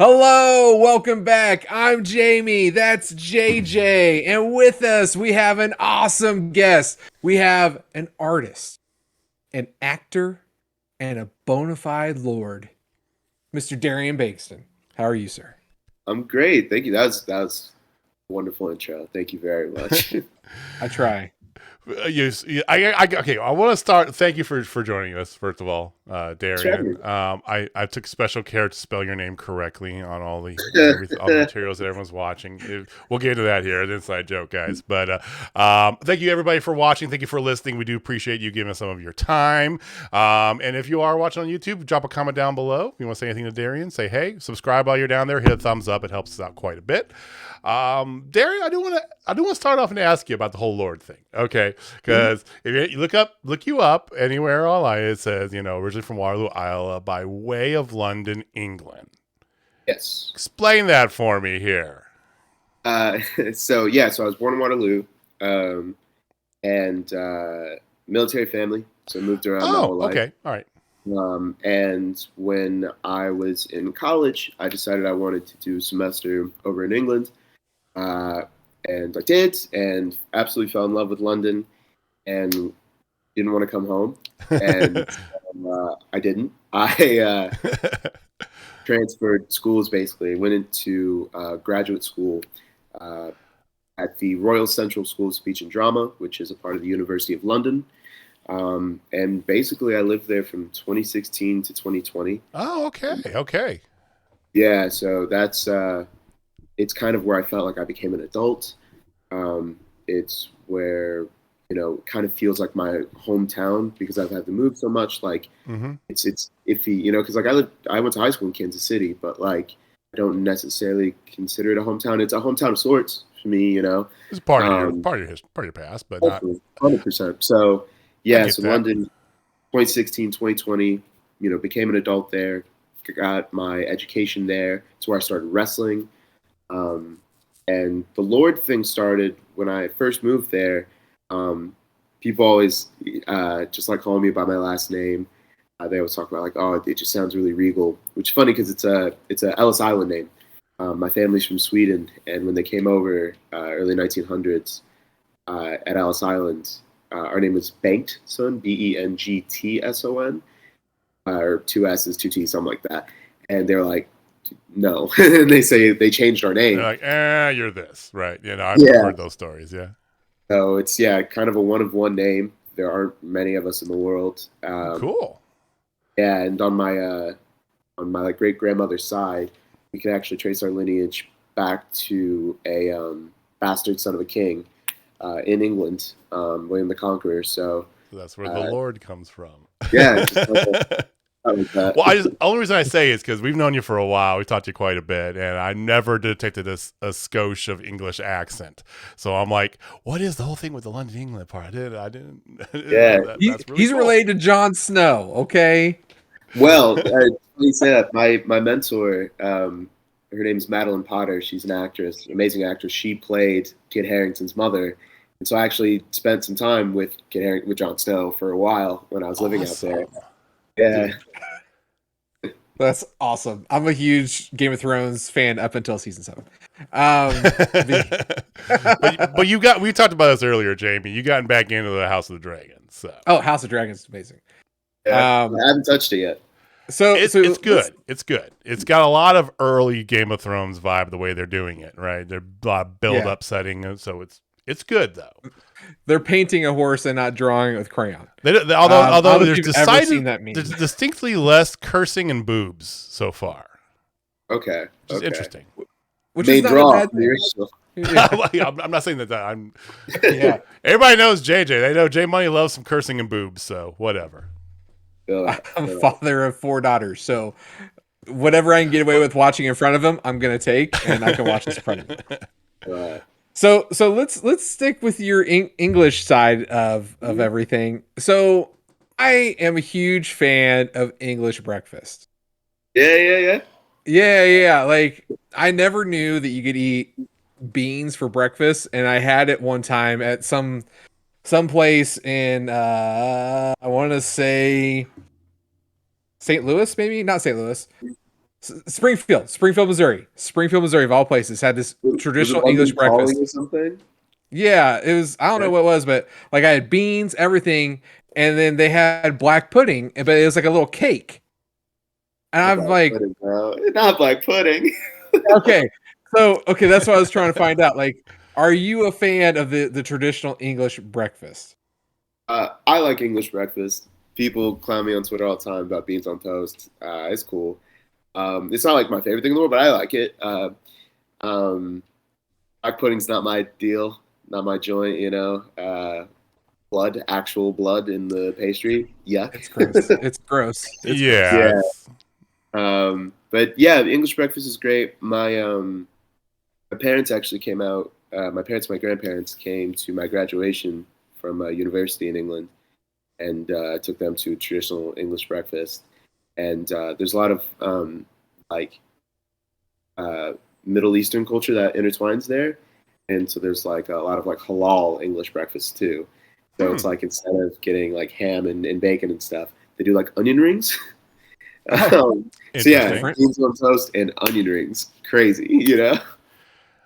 Hello, welcome back. I'm Jamie. That's JJ. And with us, we have an awesome guest. We have an artist, an actor, and a bona fide lord, Mr. Darian Bengston. How are you, sir? I'm great. Thank you. That was a wonderful intro. Thank you very much. I try. Yes, okay. I want to start. Thank you for joining us. First of all, Darian. Sure. I took special care to spell your name correctly on all the materials that everyone's watching. We'll get into that here. An inside joke, guys. But thank you everybody for watching. Thank you for listening. We do appreciate you giving us some of your time. And if you are watching on YouTube, drop a comment down below. If you want to say anything to Darian, say hey. Subscribe while you're down there. Hit a thumbs up. It helps us out quite a bit. Darian, I do want to start off and ask you about the whole Lord thing, okay? Because if you look you up anywhere online, it says originally from Waterloo, Iowa, by way of London, England. Yes. Explain that for me here. So I was born in Waterloo, and military family. So I moved around my whole life. Okay, all right. And when I was in college, I decided I wanted to do a semester over in England. And I did, and absolutely fell in love with London, and didn't want to come home. And I didn't. I transferred schools, basically. Went into graduate school at the Royal Central School of Speech and Drama, which is a part of the University of London. And basically, I lived there from 2016 to 2020. Oh, okay. Yeah, so that's it's kind of where I felt like I became an adult. It's where it kind of feels like my hometown because I've had to move so much. Like it's iffy, because like I went to high school in Kansas City, but like I don't necessarily consider it a hometown. It's a hometown of sorts for me. It's part of your past, but not 100%. So yeah, so that. London, 2016, 2020, became an adult there. Got my education there. It's where I started wrestling. And the Lord thing started when I first moved there. People always just like calling me by my last name. They always talk about like, oh, it just sounds really regal, which is funny because it's a Ellis Island name. My family's from Sweden, and when they came over early 1900s at Ellis Island, our name was Bengston, Bengtson, or two S's, two T's, something like that. And they're like, no. And they changed our name. They're like, you're this, right? I've heard those stories, yeah. So it's kind of a one of one name. There aren't many of us in the world. Cool. Yeah, and on my great grandmother's side, we can actually trace our lineage back to a bastard son of a king in England, William the Conqueror. So that's where the Lord comes from. Yeah. Well, the only reason I say is because we've known you for a while. We've talked to you quite a bit, and I never detected a skosh of English accent. So I'm like, what is the whole thing with the London, England part? I didn't. Yeah, that's really he's cool. Related to Jon Snow, okay? Well, he said my mentor, her name is Madeline Potter. She's an actress, amazing actress. She played Kit Harington's mother. And so I actually spent some time with Jon Snow for a while when I was living out there. Yeah. That's awesome. I'm a huge Game of Thrones fan up until season 7. But we talked about this earlier, Jamie. You gotten back into the House of the Dragon. So. Oh, House of Dragons is amazing. Yeah, I haven't touched it yet. So it's good. It's good. It's got a lot of early Game of Thrones vibe the way they're doing it, right? They're build up setting, so it's good though. They're painting a horse and not drawing it with crayon. Although there's distinctly less cursing and boobs so far. Okay. Which is interesting. Which is not a bad thing. Yeah. I'm not saying that. Yeah. Everybody knows JJ. They know J Money loves some cursing and boobs, so whatever. I'm a father of 4 daughters, so whatever I can get away with watching in front of him, I'm gonna take, and I can watch this in front of him. So let's stick with your English side of everything. So I am a huge fan of English breakfast. Yeah. Like I never knew that you could eat beans for breakfast, and I had it one time at some place in I want to say St. Louis, maybe not St. Louis. Springfield, Missouri of all places had this Was it traditional English London Calling breakfast. or something? Yeah, it was. I don't know what it was, but like I had beans, everything, and then they had black pudding, but it was like a little cake. And Not I'm black like, pudding, bro. Not black pudding. okay, so okay, that's what I was trying to find out. Like, are you a fan of the traditional English breakfast? I like English breakfast. People clown me on Twitter all the time about beans on toast. It's cool. It's not like my favorite thing in the world, but I like it. Um, Black pudding's not my deal, not my joint. Blood, actual blood in the pastry. Yuck. It's gross. It's gross. It's Yeah. gross. Yeah. But yeah, the English breakfast is great. My parents actually came out. My parents, and my grandparents came to my graduation from a university in England, and I took them to traditional English breakfast. And there's a lot of like uh, Middle Eastern culture that intertwines there, and so there's like a lot of like halal English breakfast too. So it's like instead of getting like ham and bacon and stuff, they do like onion rings. So yeah, Interesting. beans on toast and onion rings, crazy, you know.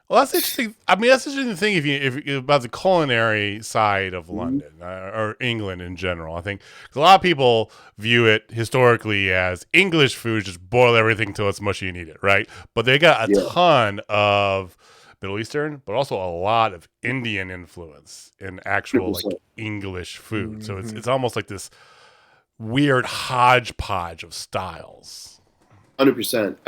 Well, that's interesting. I mean, that's interesting thing if about the culinary side of London or England in general. I think 'cause a lot of people view it historically as English food, just boil everything till it's mushy and eat it, right? But they got a Yeah, ton of Middle Eastern, but also a lot of Indian influence in actual like 100%. English food. So Mhm. it's almost like this weird hodgepodge of styles. 100%.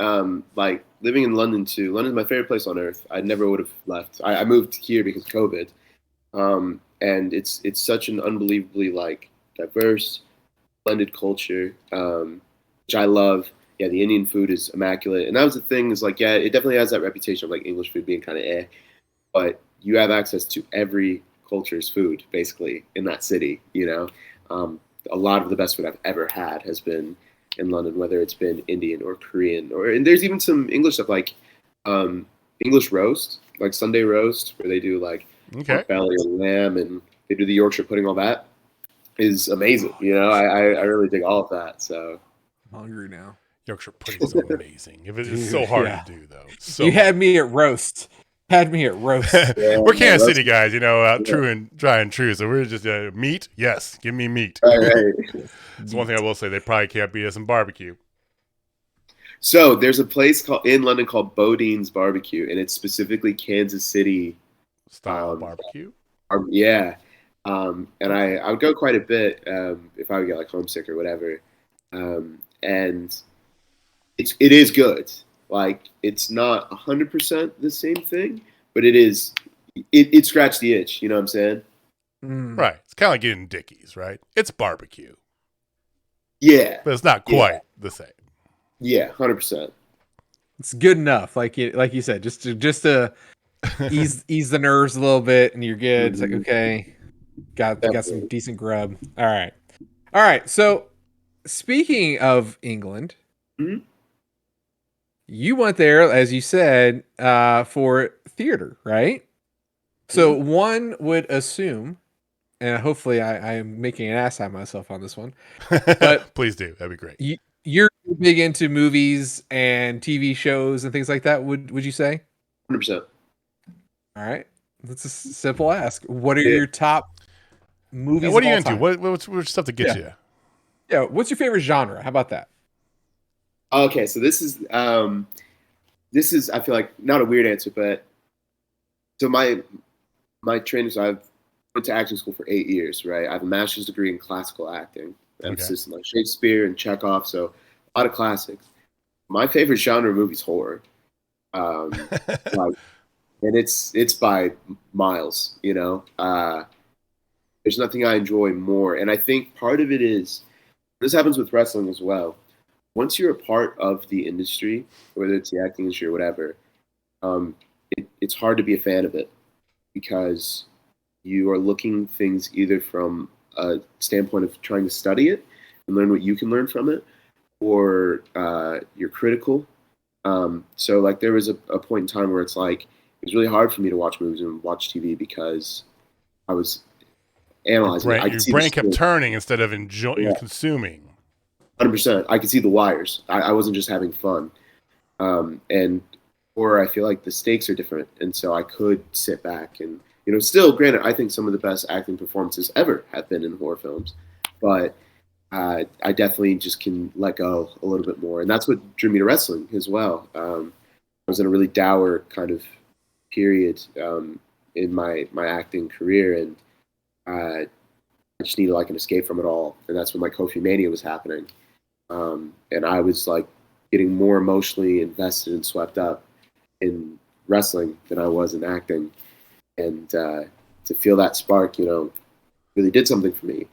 Like living in London too. London's my favorite place on earth. I never would have left. I moved here because of COVID. And it's such an unbelievably like diverse, blended culture, which I love. Yeah, the Indian food is immaculate, and that was the thing. Is like, yeah, it definitely has that reputation of like English food being kind of but you have access to every culture's food basically in that city. A lot of the best food I've ever had has been in London, whether it's been Indian or Korean, and there's even some English stuff like English roast, like Sunday roast, where they do like Okay. pork belly and lamb, and they do the Yorkshire pudding. All that is amazing. I really dig all of that. So I'm hungry now. Yorkshire pudding is amazing. If it's so hard to do though. So You had me at roast. Had me at roast. yeah, we're Kansas roast- City guys, yeah. true and try and true. So we're just meat. Yes, give me meat. Right. That's one thing I will say. They probably can't beat us in barbecue So there's a place in London called Bodine's Barbecue, and it's specifically Kansas City style barbecue. Yeah. And I would go quite a bit if I would get like homesick or whatever. And it is good. Like it's not 100% the same thing, but it scratched the itch. You know what I'm saying? Right. It's kind of like getting Dickies, right? It's barbecue, Yeah. but it's not quite the same. Yeah. 100%. It's good enough, like you said, just to ease the nerves a little bit, and you're good. It's like, okay, got some Definitely. decent grub. All right. So speaking of England, Mhm. you went there, as you said, for theater, right? So one would assume, and hopefully I am making an ass out of myself on this one, but Please do. That'd be great. you're big into movies and TV shows and things like that. Would you say? 100%. All right, that's a simple ask. What are Yeah. your top movies? What are of you all into? time? What's stuff to get you? Yeah, what's your favorite genre? How about that? Okay, so this is I feel like not a weird answer, but so my training. So I've went to acting school for 8 years, right? I have a master's degree in classical acting, emphasis in like Shakespeare and Chekhov, so a lot of classics. My favorite genre of movie is horror, like, and it's by miles. There's nothing I enjoy more, and I think part of it is this happens with wrestling as well. Once you're a part of the industry, whether it's the acting industry or whatever, it's hard to be a fan of it because you are looking things either from a standpoint of trying to study it and learn what you can learn from it, or you're critical. So like there was a point in time where it's like it was really hard for me to watch movies and watch TV because I was analyzing it. Your brain kept turning instead of enjoying consuming. 100%. I could see the wires. I wasn't just having fun. And or I feel like the stakes are different, and so I could sit back and still, granted, I think some of the best acting performances ever have been in horror films, but I definitely just can let go a little bit more, and that's what drew me to wrestling as well. I was in a really dour kind of period in my acting career, and I just needed like an escape from it all, and that's when like Kofi Mania was happening, and I was like getting more emotionally invested and swept up in wrestling than I was in acting, and to feel that spark, really did something for me.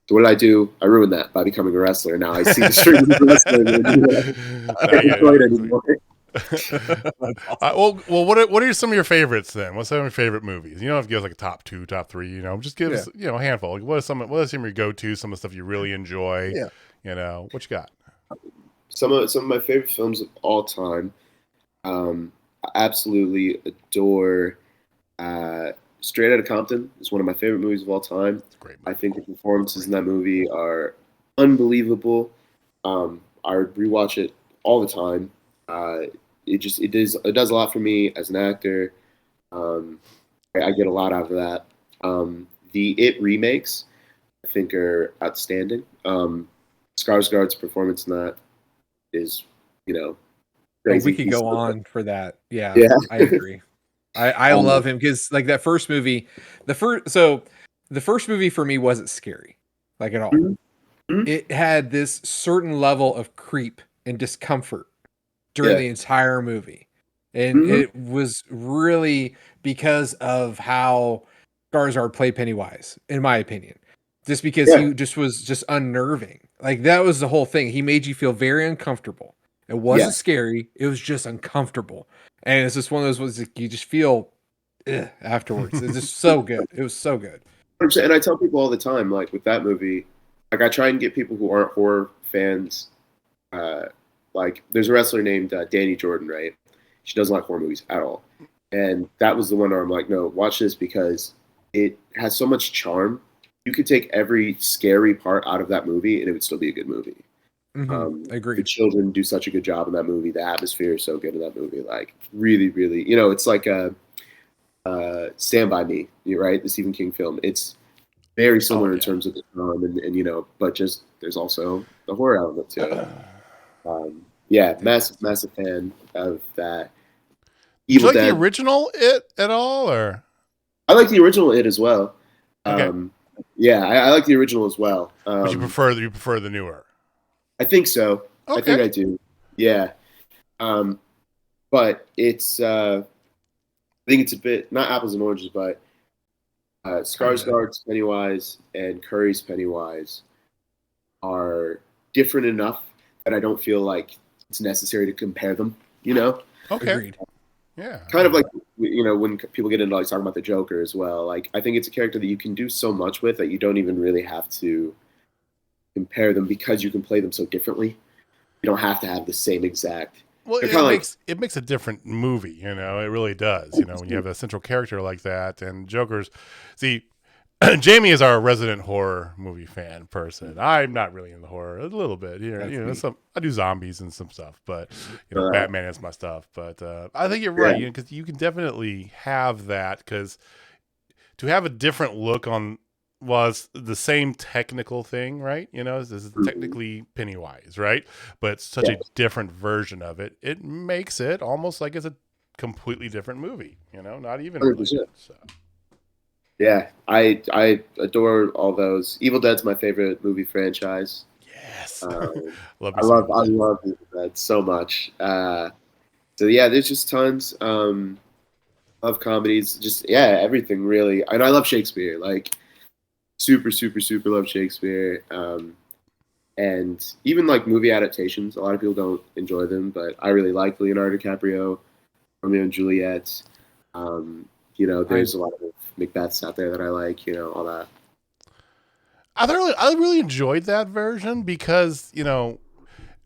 So what did I do? I ruined that by becoming a wrestler. Now I see the stream of wrestling and I can't enjoy it anymore. Awesome. Well, what are some of your favorites then? What's some of your favorite movies? You don't have to give us like a top 2, top 3. Just give us a handful. Like, what are some of your go to? Some of the stuff you really enjoy. Yeah. What you got? Some of my favorite films of all time. I absolutely adore Straight Outta Compton. Is one of my favorite movies of all time. Great movie. I think the performances in that movie are unbelievable. I rewatch it all the time. It does a lot for me as an actor. I get a lot out of that. The It remakes, I think, are outstanding. Skarsgård's performance in that is, crazy. We could go on for that. Yeah. I agree. I love him because like that first movie, the first movie for me wasn't scary, like at all. Mm-hmm. It had this certain level of creep and discomfort during the entire movie. And it was really because of how Skarsgård played Pennywise, in my opinion. Just because he just was just unnerving. Like that was the whole thing. He made you feel very uncomfortable. It wasn't scary. It was just uncomfortable. And it's just one of those ones that you just feel afterwards. It's just so good. It was so good. And I tell people all the time, like with that movie, like I try and get people who aren't horror fans. Like there's a wrestler named Danny Jordan, right? She doesn't like horror movies at all. And that was the one where I'm like, no, watch this because it has so much charm. You could take every scary part out of that movie and it would still be a good movie. I agree. The children do such a good job in that movie. The atmosphere is so good in that movie. Like really, really, it's like a Stand By Me, right? The Stephen King film. It's very similar in terms of the charm and but just there's also the horror element to it. Massive fan of that. Evil Dead. Do you like the original It at all, or? I like the original It as well. Okay. I like the original as well. But you prefer the newer? I think so. Okay. I think I do. Yeah. But it's I think it's a bit not apples and oranges, but Skarsgård's Pennywise and Curry's Pennywise are different enough that I don't feel like it's necessary to compare them. Okay. Agreed. Yeah. Kind of like when people get into like talking about the Joker as well. Like I think it's a character that you can do so much with that you don't even really have to compare them because you can play them so differently. You don't have to have the same exact. Well, it makes a different movie, it really does. When you have a central character like that, and Joker's. See, Jamie is our resident horror movie fan person. I'm not really into horror, a little bit here. I do zombies and some stuff, but Batman is my stuff. But I think you're right, because you can definitely have that, because to have a different look on was the same technical thing, right? This is technically Pennywise, right? But it's such a different version of it. It makes it almost like it's a completely different movie, not even related, so. Yeah, I adore all those. Evil Dead's my favorite movie franchise. Yes. I love Evil Dead so much. So yeah, there's just tons. Love comedies, just everything really. And I love Shakespeare, like super love Shakespeare. And even like movie adaptations, a lot of people don't enjoy them, but I really like Leonardo DiCaprio, Romeo and Juliet. There's a lot of Macbeths out there that I like, all that. I really enjoyed that version because,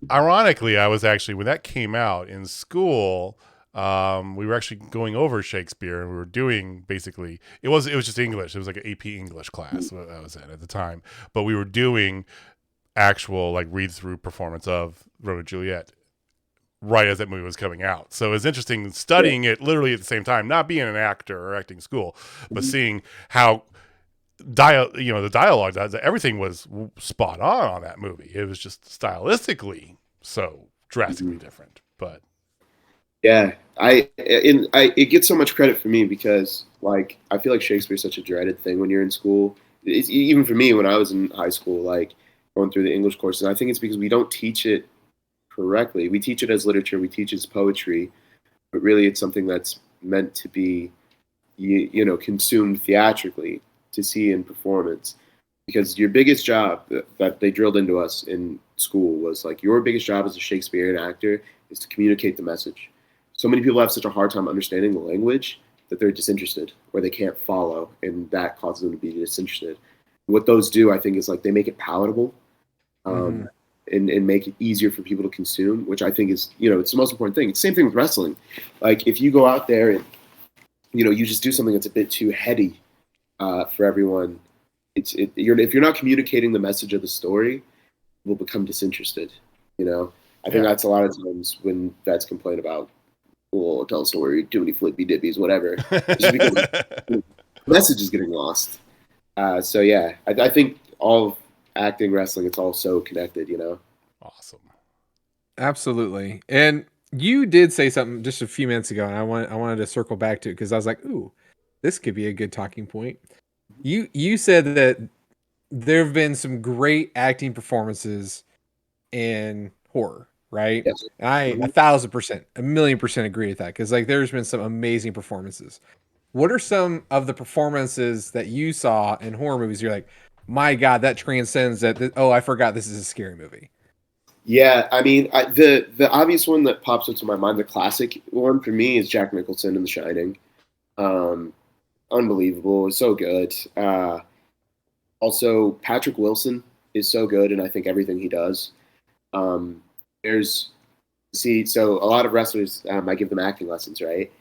ironically, I was actually, when that came out in school, we were actually going over Shakespeare, and we were doing basically, it was just English. It was like an AP English class that I was in at the time, but we were doing actual like read through performance of Romeo and Juliet right as that movie was coming out. So it's interesting studying it literally at the same time, not being an actor or acting school, but seeing how the dialogue, everything was spot on that movie. It was just stylistically so drastically different. But yeah, it gets so much credit for me because like I feel like Shakespeare is such a dreaded thing when you're in school. It's, even for me when I was in high school, like going through the English courses, I think it's because we don't teach it correctly. We teach it as literature, we teach it as poetry, but really it's something that's meant to be, consumed theatrically to see in performance. Because your biggest job that they drilled into us in school was like your biggest job as a Shakespearean actor is to communicate the message. So many people have such a hard time understanding the language that they're disinterested or they can't follow, and that causes them to be disinterested. What those do, I think, is like they make it palatable. And make it easier for people to consume, which I think is, it's the most important thing. It's the same thing with wrestling. Like if you go out there and, you just do something that's a bit too heady for everyone, if you're not communicating the message of the story, will become disinterested. I think that's a lot of times when vets complain about, well, tell a story, too many flippy dippies, whatever. Just because the message is getting lost. So yeah, I think all of acting, wrestling, it's all so connected, Awesome. Absolutely. And you did say something just a few minutes ago, and I wanted to circle back to it because I was like, ooh, this could be a good talking point. You said that there have been some great acting performances in horror, right? Yes. And I 1,000%, 1,000,000% agree with that because like there's been some amazing performances. What are some of the performances that you saw in horror movies? You're like, my God, that transcends that. Oh, I forgot this is a scary movie. Yeah, I mean, the obvious one that pops into my mind, the classic one for me, is Jack Nicholson in The Shining. Unbelievable, it's so good. Also, Patrick Wilson is so good, and I think everything he does. So a lot of wrestlers, I give them acting lessons, right?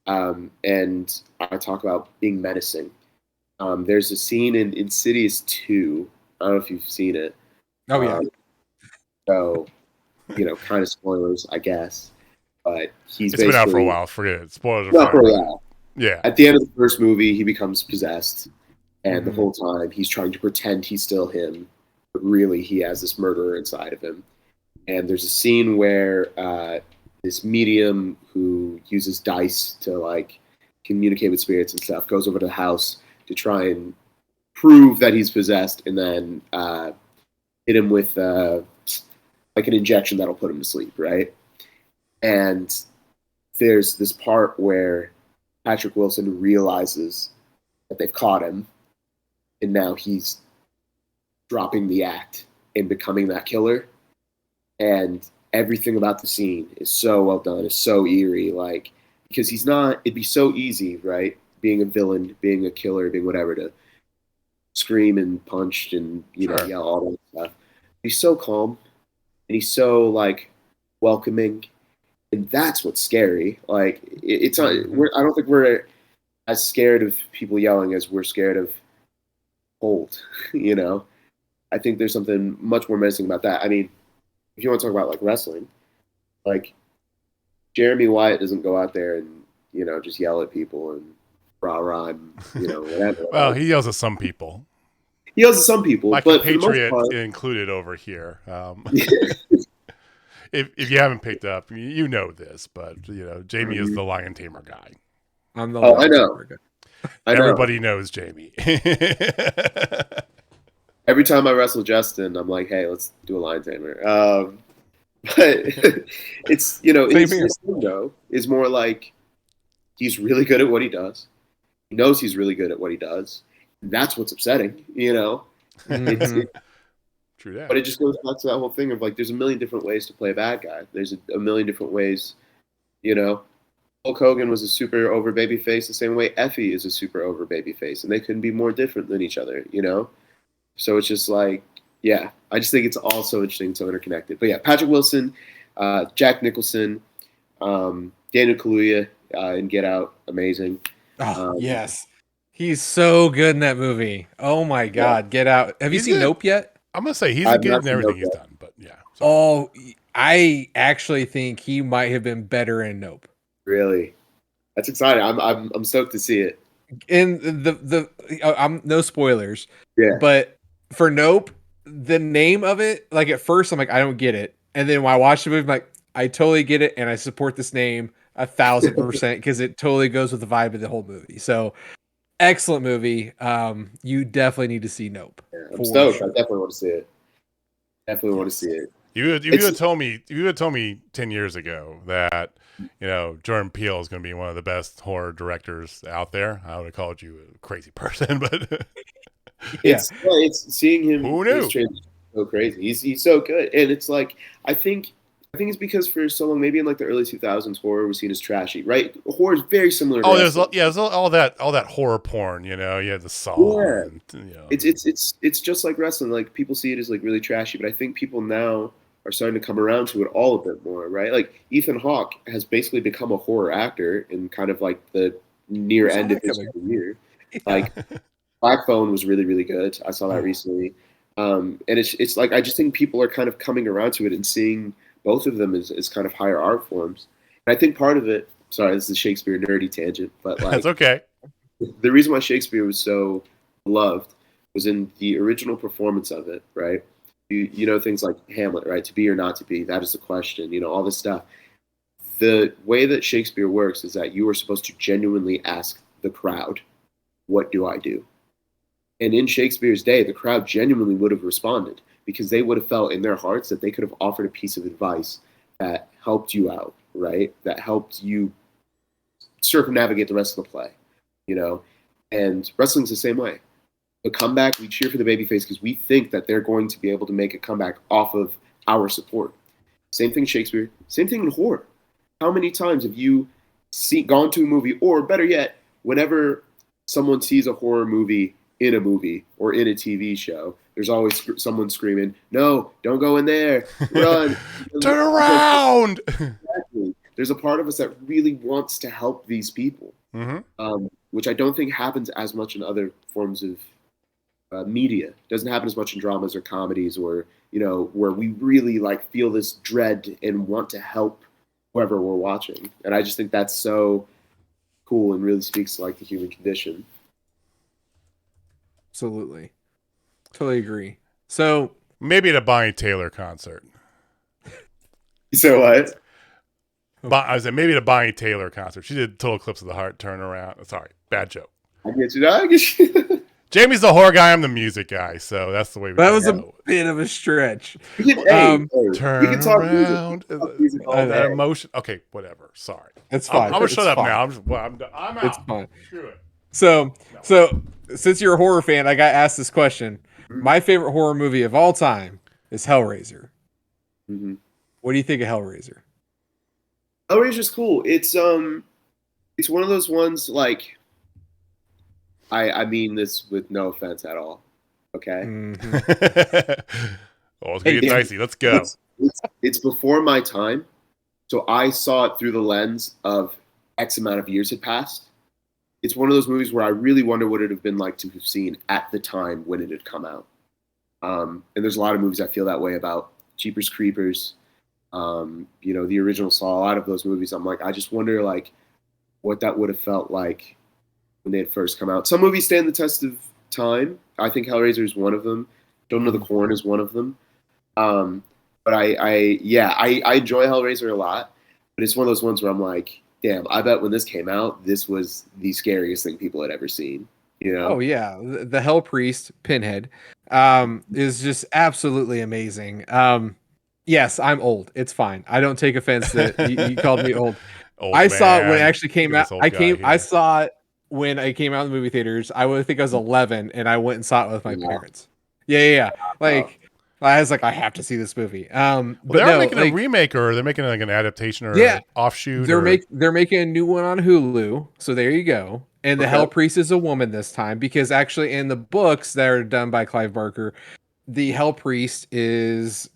And I talk about being menacing. There's a scene in Insidious 2. I don't know if you've seen it. Oh yeah. So, kind of spoilers, I guess. But he's It's been out for a while. Forget it. Spoilers not are for a fine. while. Yeah. At the end of the first movie, he becomes possessed, and the whole time he's trying to pretend he's still him, but really he has this murderer inside of him. And there's a scene where this medium who uses dice to like communicate with spirits and stuff goes over to the house to try and prove that he's possessed, and then hit him with like an injection that'll put him to sleep, right? And there's this part where Patrick Wilson realizes that they've caught him, and now he's dropping the act and becoming that killer. And everything about the scene is so well done. It's so eerie, like, because he's not. It'd be so easy, right? Being a villain, being a killer, being whatever, to scream and punch and yell all that stuff. He's so calm, and he's so like welcoming, and that's what's scary. Like it's not. I don't think we're as scared of people yelling as we're scared of cold. I think there's something much more menacing about that. I mean, if you want to talk about like wrestling, like Jeremy Wyatt doesn't go out there and just yell at people and rah rah and whatever. Well, he yells at some people. He yells at some people, like but a Patriot for the most part, included over here. If you haven't picked up, you know this, but Jamie is the lion tamer guy. I'm the I know. Everybody knows Jamie. Every time I wrestle Justin, I'm like, hey, let's do a lion tamer. But it's his thing though is more like he's really good at what he does. He knows he's really good at what he does. That's what's upsetting, True that. But it just goes back to that whole thing of like, there's a million different ways to play a bad guy. There's a million different ways, Hulk Hogan was a super over baby face the same way Effie is a super over baby face, and they couldn't be more different than each other, So it's just like, yeah, I just think it's all so interesting, so interconnected. But yeah, Patrick Wilson, Jack Nicholson, Daniel Kaluuya in Get Out, amazing. Oh, yes. He's so good in that movie. Oh my God, Get Out. Have you seen Nope yet? I'm gonna say he's good in everything he's done, but yeah. Sorry. Oh, I actually think he might have been better in Nope. Really, that's exciting. I'm stoked to see it. And I'm no spoilers, Yeah. but for Nope, the name of it, like at first I'm like, I don't get it, and then when I watch the movie, I'm like, I totally get it, and I support this name 1,000% because it totally goes with the vibe of the whole movie. So excellent movie. You definitely need to see Nope. Yeah, I'm stoked. Sure. I definitely want to see it. Definitely want to see it. You had told me 10 years ago that Jordan Peele is going to be one of the best horror directors out there, I would have called you a crazy person, but it's seeing him. Who knew? So crazy. He's so good, and it's like I think it's because for so long, maybe in like the early 2000s, horror was seen as trashy, right? Horror is very similar to there's all that horror porn, you had the Saw. Yeah. And, it's just like wrestling. Like people see it as like really trashy, but I think people now are starting to come around to it all a bit more, right? Like Ethan Hawke has basically become a horror actor in kind of like the near end of his career. Yeah. Like Black Phone was really, really good. I saw that recently. And it's like I just think people are kind of coming around to it and seeing both of them as kind of higher art forms. And I think part of it, sorry, this is a Shakespeare nerdy tangent, but like that's okay. The reason why Shakespeare was so loved was in the original performance of it, right? You know things like Hamlet, right? To be or not to be, that is the question, all this stuff. The way that Shakespeare works is that you are supposed to genuinely ask the crowd, what do I do? And in Shakespeare's day, the crowd genuinely would have responded because they would have felt in their hearts that they could have offered a piece of advice that helped you out, right? That helped you circumnavigate the rest of the play, And wrestling's the same way. The comeback, we cheer for the babyface because we think that they're going to be able to make a comeback off of our support. Same thing Shakespeare, same thing in horror. How many times have you gone to a movie, or better yet, whenever someone sees a horror movie in a movie or in a TV show, there's always someone screaming, no, don't go in there, run. Turn around! Exactly. There's a part of us that really wants to help these people, which I don't think happens as much in other forms of media. It doesn't happen as much in dramas or comedies or, where we really like feel this dread and want to help whoever we're watching. And I just think that's so cool and really speaks to like the human condition. Absolutely. Totally agree. So maybe at a Bonnie Taylor concert. So what? I said maybe at a Bonnie Taylor concert. She did Total Eclipse of the Heart, Turn Around. Sorry, bad joke. I get you. Jamie's the horror guy. I'm the music guy, so that's the way we. That was a bit of a stretch. Turn around. All that emotion. Okay, whatever. Sorry, it's fine. I'm gonna shut up now. I'm out. It's fine. Screw it. So since you're a horror fan, I got asked this question. My favorite horror movie of all time is Hellraiser. Mm-hmm. What do you think of Hellraiser? Hellraiser's cool. It's one of those ones like. I mean this with no offense at all. Okay. Mm-hmm. Oh, it's gonna get dicey. Let's go. It's before my time, so I saw it through the lens of X amount of years had passed. It's one of those movies where I really wonder what it'd have been like to have seen at the time when it had come out. And there's a lot of movies I feel that way about. Jeepers Creepers, the original Saw. A lot of those movies, I'm like, I just wonder like what that would have felt like when they had first come out. Some movies stand the test of time. I think Hellraiser is one of them. Don't Know the Corn is one of them. But I enjoy Hellraiser a lot. But it's one of those ones where I'm like, damn, I bet when this came out, this was the scariest thing people had ever seen. Oh yeah, the Hell Priest Pinhead is just absolutely amazing. Yes, I'm old. It's fine. I don't take offense that you called me old. I saw it when it actually came out. I saw it when I came out in the movie theaters. I would think I was 11, and I went and saw it with my parents. Yeah. Like I was like, I have to see this movie. But they're making a remake, or they're making like an adaptation or an offshoot. They're making a new one on Hulu. So there you go. And the Hell Priest is a woman this time, because actually in the books that are done by Clive Barker, the Hell Priest is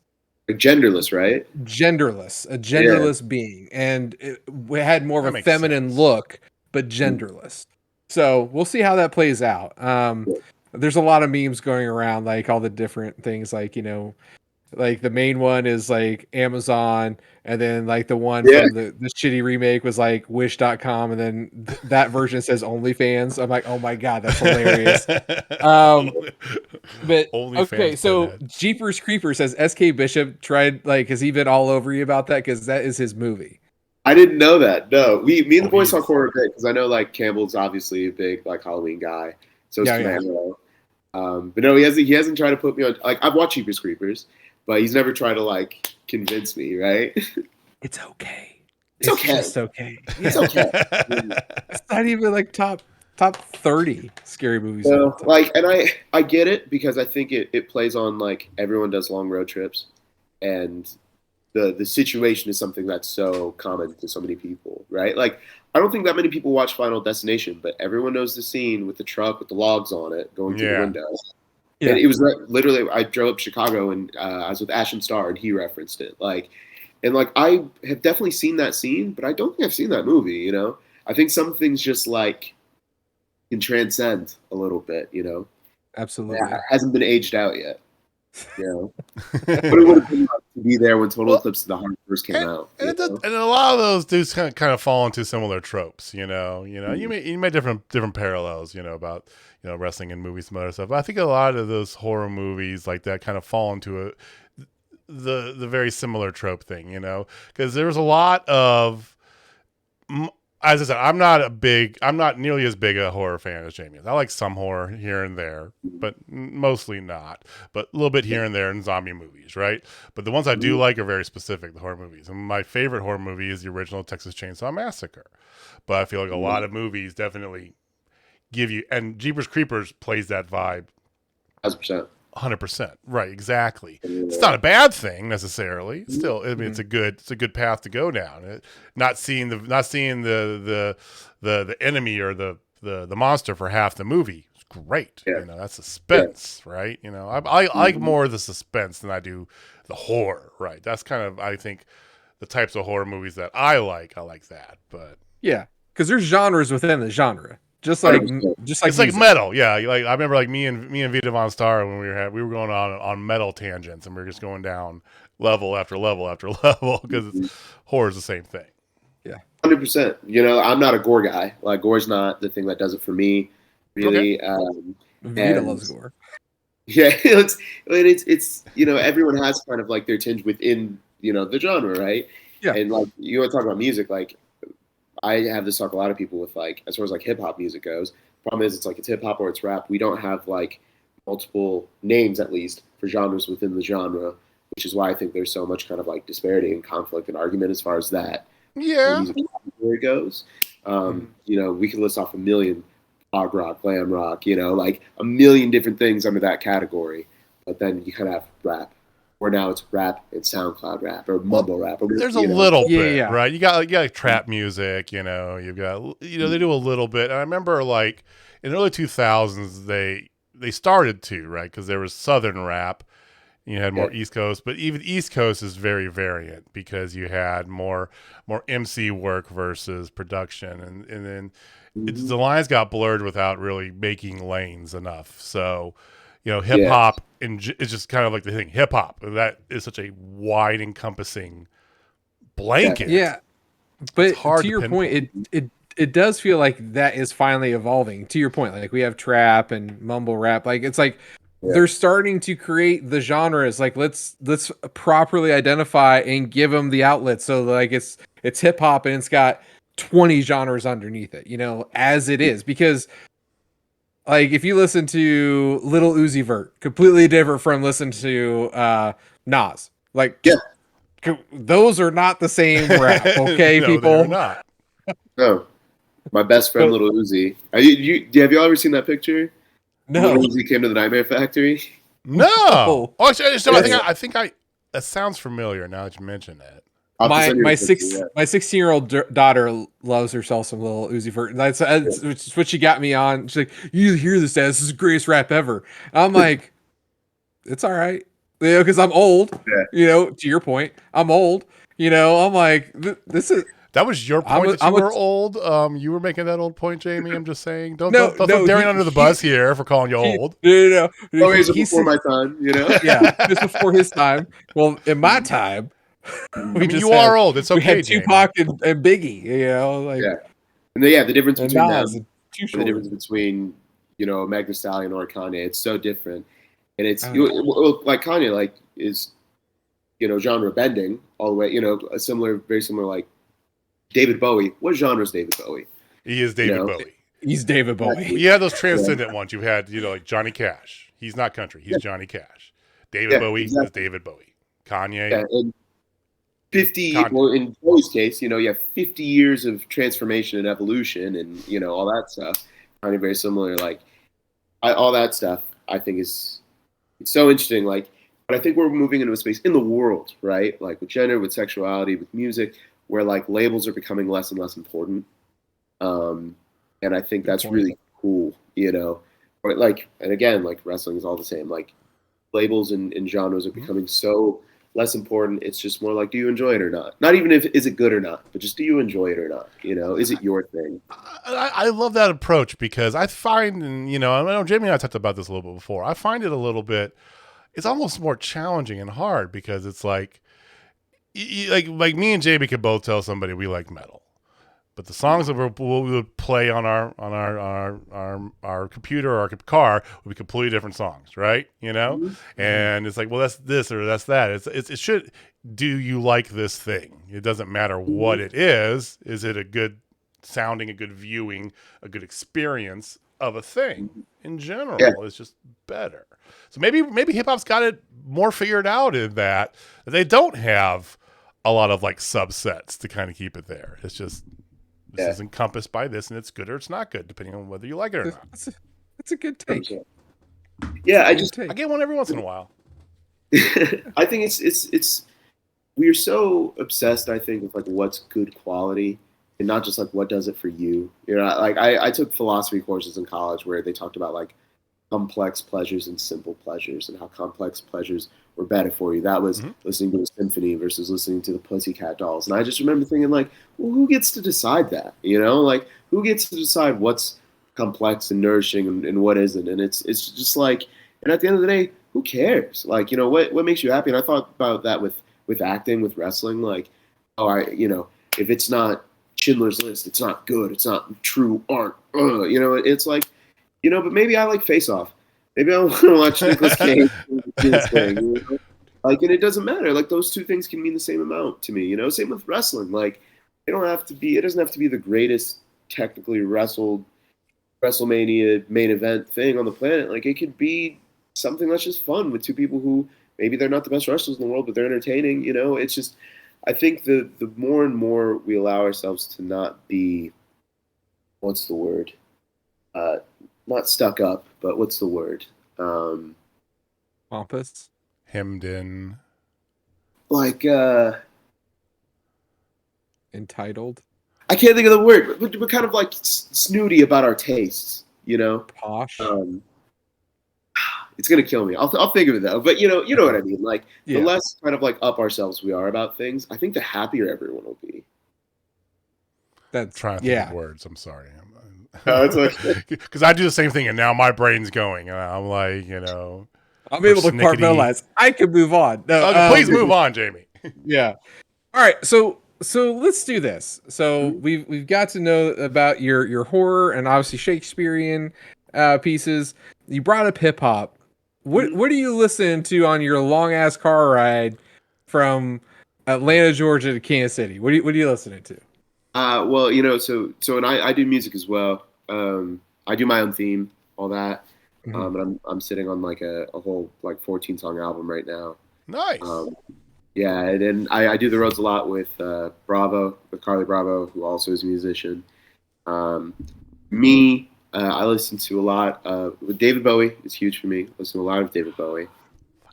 genderless, right? A genderless being, and it had more of a feminine look, but genderless. So we'll see how that plays out. There's a lot of memes going around, like all the different things, like Like the main one is like Amazon, and then like the one from the shitty remake was like Wish.com, and then that version says OnlyFans. I'm like, oh my god, that's hilarious. But okay, so Jeepers Creepers says SK Bishop tried, like, has he been all over you about that? Because that is his movie. I didn't know that. No, me and the boys talk horror a bit because I know like Campbell's obviously a big like Halloween guy. So is Commando. But no, he hasn't tried to put me on. Like I've watched Jeepers Creepers, but he's never tried to like convince me. Right? It's okay. It's okay. Just okay. Yeah. It's okay. It's not even like top 30 scary movies. So, like, and I get it because I think it plays on like everyone does long road trips, and the situation is something that's so common to so many people, right? Like, I don't think that many people watch Final Destination, but everyone knows the scene with the truck with the logs on it going through the window. Yeah. And it was literally, I drove up to Chicago and I was with Ashton Starr and he referenced it. Like, and like, I have definitely seen that scene, but I don't think I've seen that movie, you know? I think some things just like can transcend a little bit, you know? Absolutely. Yeah, it hasn't been aged out yet. You know, but it would have been like to be there when Total Eclipse of the Heart first came out. And a lot of those dudes kind of fall into similar tropes. You made different parallels. About wrestling and movies and other stuff. But I think a lot of those horror movies like that kind of fall into the very similar trope thing. Because there's a lot of. As I said, I'm not nearly as big a horror fan as Jamie is. I like some horror here and there, but mostly not. But a little bit here and there in zombie movies, right? But the ones I do like are very specific, the horror movies. And my favorite horror movie is the original Texas Chainsaw Massacre. But I feel like a lot of movies definitely give you, and Jeepers Creepers plays that vibe. 100%. Right, exactly. It's not a bad thing necessarily. Still, I mean, it's a good path to go down. Not seeing the enemy or the monster for half the movie is great. Yeah. That's suspense, right? I like more of the suspense than I do the horror, right? That's kind of, I think, the types of horror movies that I like that. But yeah, because there's genres within the genre. Just like it's music. like metal, yeah. Like I remember, like me and Vita Von Star when we were going on metal tangents, and we were just going down level after level after level because horror is the same thing. Yeah, 100%. I'm not a gore guy. Like gore's not the thing that does it for me, really. Okay. Vita loves gore. Yeah, it's everyone has kind of like their tinge within the genre, right? Yeah, and like you want to talk about music, like. I have this talk a lot of people with like as far as like hip hop music goes. Problem is it's like it's hip hop or it's rap. We don't have like multiple names at least for genres within the genre, which is why I think there's so much kind of like disparity and conflict and argument as far as that. Yeah. Music category goes. We can list off a million prog rock, glam rock, like a million different things under that category. But then you kind of have rap. Where now it's rap and SoundCloud rap or mumble rap. Or, there's a little bit, right? You got like trap music, you've got, they do a little bit. And I remember like in the early 2000s, they started to, right? Because there was Southern rap. You had more East Coast, but even East Coast is very variant because you had more MC work versus production. And then the lines got blurred without really making lanes enough. So, hip hop is just kind of like the thing. Hip hop, that is such a wide encompassing blanket. Yeah, but to your point, it does feel like that is finally evolving. To your point, like we have trap and mumble rap. Like it's like they're starting to create the genres. Like let's properly identify and give them the outlet. So like it's hip hop and it's got 20 genres underneath it. As it is because. Like if you listen to Little Uzi Vert, completely different from listen to Nas. Like, those are not the same rap, okay, no, people? They're not. No, my best friend Little Uzi. Have you ever seen that picture? No. Little Uzi came to the Nightmare Factory. No. Oh, I think that sounds familiar now that you mention that. My 16-year-old daughter loves herself some Little Uzi Vert. That's what she got me on. She's like, "You hear this? Dad? This is the greatest rap ever." I'm like, "It's all right," because I'm old. Yeah. To your point, I'm old. I'm like, this is. That was your point that you were old. You were making that old point, Jamie. I'm just saying. Don't throw Darian under the bus here for calling you old. No. Oh, he's before my time, you know? Yeah, just before his time. Well, in my time, you are old. It's okay, we had Tupac Jamie. and Biggie, you know? Like, yeah. And the difference between Nas, them, the difference between, you know, Meg Thee Stallion or Kanye, it's so different. And it's, like Kanye, like, is, you know, genre bending all the way, you know, very similar, like, David Bowie. What genre is David Bowie? He is David Bowie. He's David Bowie. You had those transcendent ones. You've had, you know, like Johnny Cash. He's not country. He's Johnny Cash. David Bowie is David Bowie. Kanye. Yeah, and 50, well, in Bowie's case, you know, you have 50 years of transformation and evolution and, you know, all that stuff. Kind of very similar. Like, all that stuff, I think it's so interesting. Like, but I think we're moving into a space in the world, right? Like with gender, with sexuality, with music, where like labels are becoming less and less important. And I think that's really cool, you know. But like, and again, like wrestling is all the same. Like labels and genres are becoming so less important. It's just more like, do you enjoy it or not? Not even is it good or not, but just do you enjoy it or not? You know, is it your thing? I love that approach because I find, and you know, I know Jamie and I talked about this a little bit before. I find it a little bit, it's almost more challenging and hard because it's like me and Jamie could both tell somebody we like metal, but the songs that we would play on our computer or our car would be completely different songs, right? You know, and it's like, well, that's this or that's that. It should. Do you like this thing? It doesn't matter what it is. Is it a good sounding, a good viewing, a good experience of a thing in general? It's just better. So maybe hip hop's got it more figured out in that they don't have a lot of like subsets to kind of keep it there. It's just this is encompassed by this, and it's good or it's not good, depending on whether you like it or not. That's a good take. Yeah, I get one every once in a while. I think it's we are so obsessed, I think, with like what's good quality and not just like what does it for you. You know, like I took philosophy courses in college where they talked about like complex pleasures and simple pleasures and how complex pleasures were better for you. That was listening to a symphony versus listening to the Pussycat Dolls. And I just remember thinking like, well, who gets to decide that? You know, like who gets to decide what's complex and nourishing and what isn't? And it's just like, and at the end of the day, who cares? Like, you know, what makes you happy? And I thought about that with acting, with wrestling, like, you know, if it's not Schindler's List, it's not good. It's not true art. You know, it's like, you know, but maybe I like Face Off. Maybe I want to watch Nicolas Cage do this thing. You know? Like, and it doesn't matter. Like, those two things can mean the same amount to me. You know, same with wrestling. Like, it doesn't have to be the greatest technically wrestled WrestleMania main event thing on the planet. Like, it could be something that's just fun with two people who maybe they're not the best wrestlers in the world, but they're entertaining. You know, it's just, I think the more and more we allow ourselves to not be, what's the word? Not stuck up, but what's the word? Pompous? Hemmed in. Like, entitled? I can't think of the word, but we're kind of like snooty about our tastes, you know? Posh? It's gonna kill me. I'll think of it though. But you know what I mean. Like the less kind of like up ourselves we are about things, I think the happier everyone will be. That's trying to think of words. I'm sorry. No, it's okay. Because I do the same thing, and now my brain's going, and I'm like, you know, I'm able to compartmentalize. I can move on. No, please move on, Jamie. Yeah. All right. So let's do this. So we've got to know about your horror and obviously Shakespearean pieces. You brought up hip hop. What are you listening to on your long ass car ride from Atlanta, Georgia to Kansas City? What are you listening to? Well, you know, so and I do music as well. I do my own theme, all that. And I'm sitting on like a whole like 14 song album right now. Nice. Yeah, and I do the roads a lot with Bravo, with Carly Bravo, who also is a musician. I listen to a lot with David Bowie. It's huge for me. I listen to a lot of David Bowie.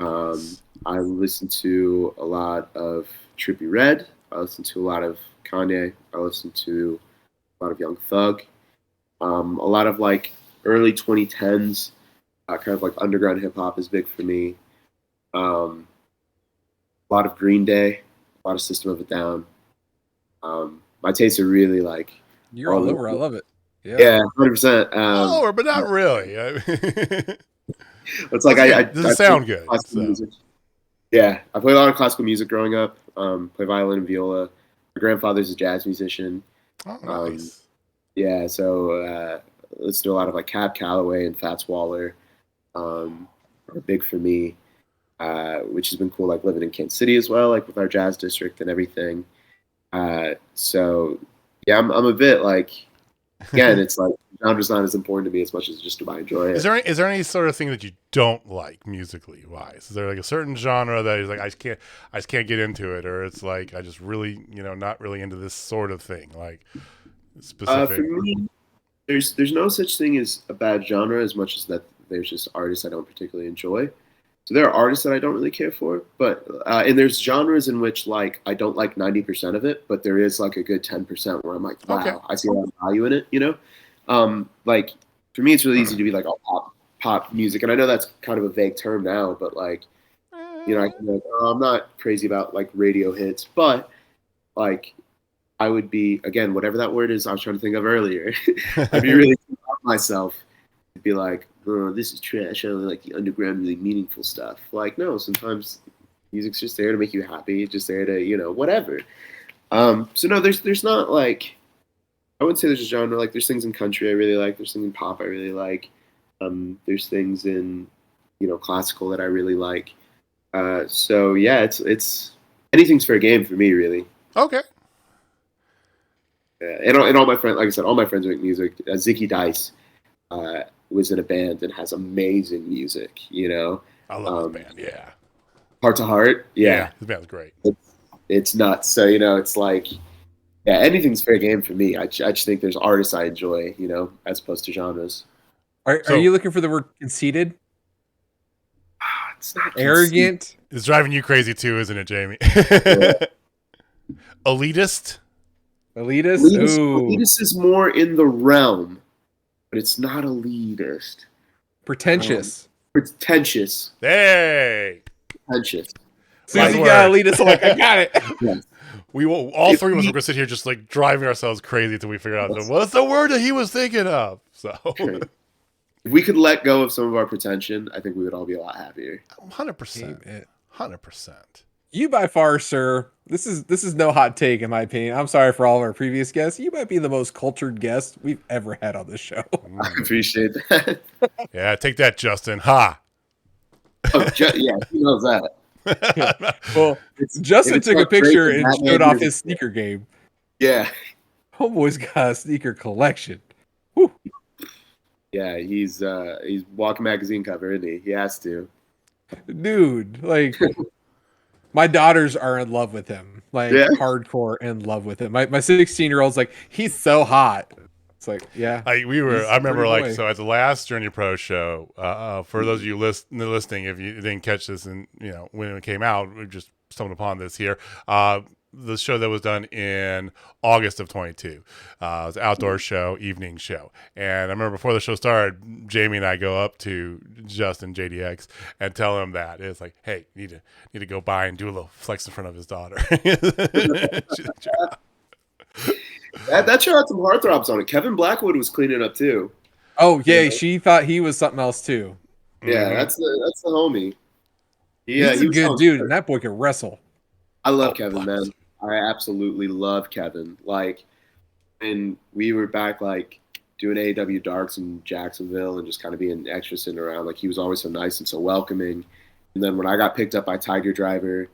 I listen to a lot of Trippie Redd. I listen to a lot of Kanye. I listen to a lot of Young Thug. A lot of like early 2010s, kind of like underground hip hop is big for me. A lot of Green Day, a lot of System of a Down. my tastes are really like You're all over. I love it. Yeah, 100%. All over, but not really. It's like does it sound good? So. Yeah, I played a lot of classical music growing up. Play violin and viola. My grandfather's a jazz musician. Oh, nice. Yeah, so let's do a lot of like Cab Calloway and Fats Waller. Are big for me, which has been cool. Like living in Kansas City as well, like with our jazz district and everything. So yeah, I'm a bit like, again, it's like genre's not as important to me as much as just do I enjoy it. Is there any sort of thing that you don't like musically wise? Is there like a certain genre that is like I just can't get into it, or it's like I just really not really into this sort of thing, like specific? For me, there's no such thing as a bad genre as much as that there's just artists I don't particularly enjoy. So there are artists that I don't really care for, but and there's genres in which like I don't like 90% of it, but there is like a good 10% where I'm like, wow, okay. I see a lot of value in it, like for me it's really easy to be like pop music, and I know that's kind of a vague term now, but like I can be like, I'm not crazy about like radio hits, but like I would be, again, whatever that word is I was trying to think of earlier, I'd be really proud of myself to be like, oh, this is trash. I only like the underground, really meaningful stuff. Like, no, sometimes music's just there to make you happy, just there to, whatever. So no, there's not like, I wouldn't say there's a genre. Like, there's things in country I really like. There's things in pop I really like. There's things in, classical that I really like. So yeah, it's anything's fair game for me, really. Okay. And all my friends, like I said, all my friends make music. Ziggy Dice was in a band and has amazing music. I love the band. Yeah. Heart to Heart. Yeah, the band's great. It's nuts. So it's like, yeah, anything's fair game for me. I just think there's artists I enjoy, as opposed to genres. Are you looking for the word conceited? It's not arrogant. Conceited. It's driving you crazy too, isn't it, Jamie? Yeah. Elitist. Elitist is more in the realm, but it's not elitist. Pretentious. Pretentious. Hey. Pretentious. Susie got elitist. I'm like, I got it. Yes. We will. All three of us are gonna sit here just like driving ourselves crazy until we figure out what's the word that he was thinking of. So. If we could let go of some of our pretension, I think we would all be a lot happier. 100%. 100%. You by far, sir. This is no hot take in my opinion. I'm sorry for all of our previous guests. You might be the most cultured guest we've ever had on this show. I appreciate that. Yeah, take that, Justin. Ha. Oh, yeah, he knows that. Yeah. Well, Justin took a picture and showed off his sneaker game. Yeah. Homeboy's got a sneaker collection. Whew. Yeah, he's walking magazine cover, isn't he? He has to. Dude, like my daughters are in love with him. Like hardcore in love with him. My 16-year-old's like, he's so hot. It's like, yeah. I remember like, so at the last Journey Pro show, for those of you listening, if you didn't catch this and when it came out, we just stumbled upon this here. The show that was done in August of 22. It was an outdoor show, evening show. And I remember before the show started, Jamie and I go up to Justin JDX and tell him that. It's like, hey, need to go by and do a little flex in front of his daughter. That show had some heartthrobs on it. Kevin Blackwood was cleaning up too. Oh yeah, she thought he was something else too. Yeah, that's the homie. He's a good dude, and that boy can wrestle. I love Kevin, man. I absolutely love Kevin. Like, and we were back like doing AEW Darks in Jacksonville and just kind of being extra sitting around. Like, he was always so nice and so welcoming. And then when I got picked up by Tiger Driver,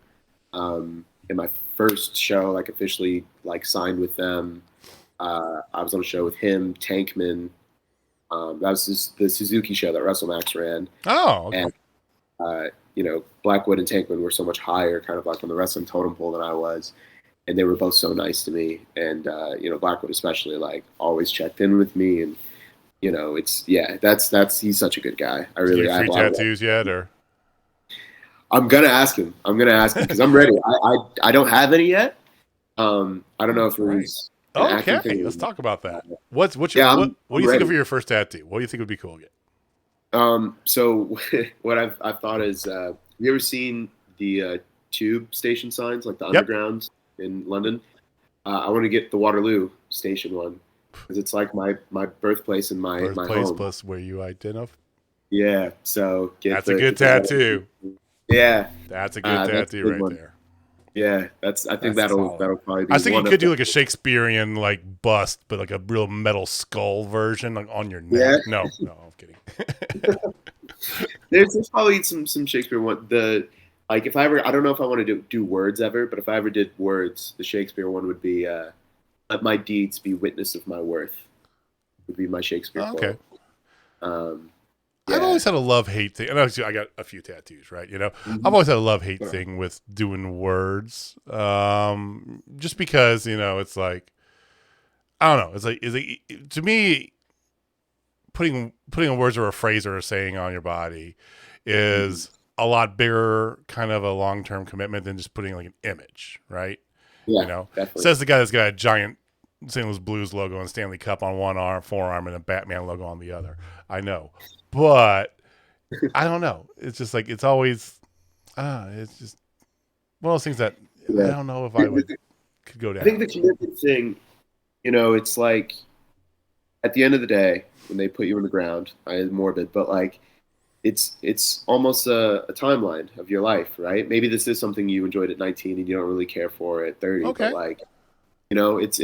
in my first show, like officially like signed with them, I was on a show with him, Tankman. That was the Suzuki show that WrestleMax ran. Oh, okay. And Blackwood and Tankman were so much higher, kind of like on the wrestling totem pole than I was. And they were both so nice to me. And, Blackwood especially, like, always checked in with me. And, he's such a good guy. I really have free tattoos yet, or? I'm going to ask him because I'm ready. I don't have any yet. I don't know if it was. Okay, let's talk about that. What do you think of your first tattoo? What do you think would be cool to get? So what I've thought is, you ever seen the tube station signs, like the underground in London? I want to get the Waterloo Station one because it's like my birthplace and my home. Plus where you identify. Yeah, so that's a good tattoo. Yeah, that's a good tattoo right there. Yeah, I think that'll probably be. I think you could do like a Shakespearean like bust, but like a real metal skull version like on your neck. Yeah. No, I'm kidding. There's probably some Shakespeare one. Like if I ever, I don't know if I want to do words ever, but if I ever did words, the Shakespeare one would be "Let my deeds be witness of my worth." Would be my Shakespeare quote. Yeah. I've always had a love-hate thing. And I got a few tattoos, right? You know, I've always had a love-hate thing with doing words. Just because, you know, it's like, I don't know. It's like to me, putting a words or a phrase or a saying on your body is a lot bigger kind of a long-term commitment than just putting like an image, right? Yeah, you know, definitely. Says the guy that's got a giant St. Louis Blues logo and Stanley Cup on one forearm, and a Batman logo on the other. I know. But I don't know. It's just like it's always it's just one of those things that I don't know if I could go down. I think the commitment thing, you know, it's like at the end of the day when they put you in the ground, I'm morbid, but like it's almost a timeline of your life, right? Maybe this is something you enjoyed at 19 and you don't really care for at 30, but like, you know, it's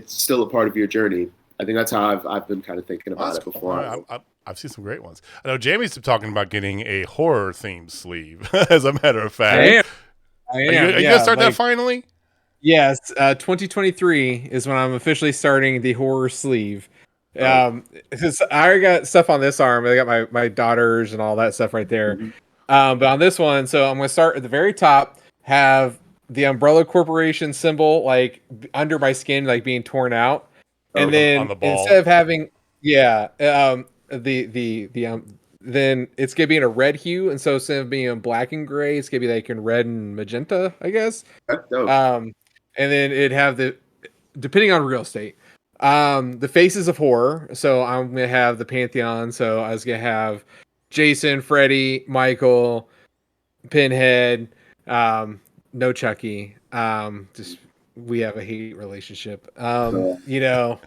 still a part of your journey. I think that's how I've been kind of thinking about it before. I've seen some great ones. I know Jamie's talking about getting a horror themed sleeve. As a matter of fact, I am. Are you gonna start that finally? Yes, 2023 is when I'm officially starting the horror sleeve. Because I already got stuff on this arm. I got my daughters and all that stuff right there. But on this one, so I'm gonna start at the very top. Have the Umbrella Corporation symbol like under my skin, like being torn out. And then on the ball. Instead of having then it's gonna be in a red hue, and so instead of being in black and gray, it's gonna be like in red and magenta, I guess. That's dope. And then it'd have depending on real estate, the faces of horror. So I'm gonna have the Pantheon. So I was gonna have Jason, Freddy, Michael, Pinhead, no Chucky. Just we have a hate relationship. You know,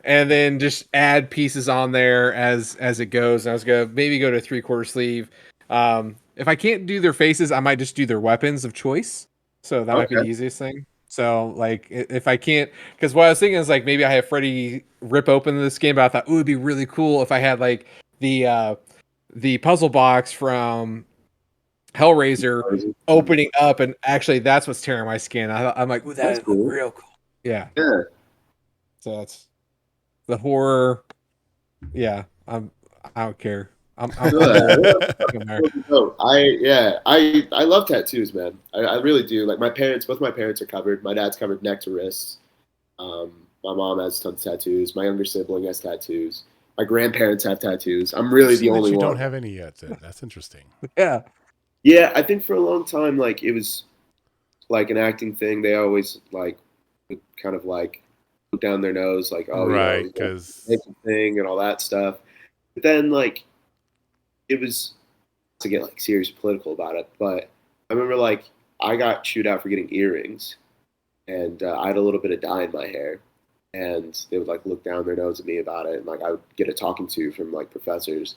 and then just add pieces on there as it goes. And I was gonna maybe go to 3/4 sleeve. If I can't do their faces, I might just do their weapons of choice. So that might be the easiest thing. So like if I can't, because what I was thinking is like maybe I have Freddy rip open the skin, but I thought it would be really cool if I had like the puzzle box from Hellraiser opening up, and actually that's what's tearing my skin. I'm like, ooh, that's cool. Real cool. Yeah. So that's the horror. Yeah, I don't care. I love tattoos, man. I really do. Like both my parents are covered. My dad's covered neck to wrist. My mom has tons of tattoos. My younger sibling has tattoos. My grandparents have tattoos. I'm really the only one. You don't have any yet. Then that's interesting. Yeah, I think for a long time, like it was like an acting thing. They always like would kind of like look down their nose, like, oh, right, because thing and all that stuff. But then like it was to get like serious political about it. But I remember like I got chewed out for getting earrings, and I had a little bit of dye in my hair, and they would like look down their nose at me about it, and like I would get a talking to from like professors.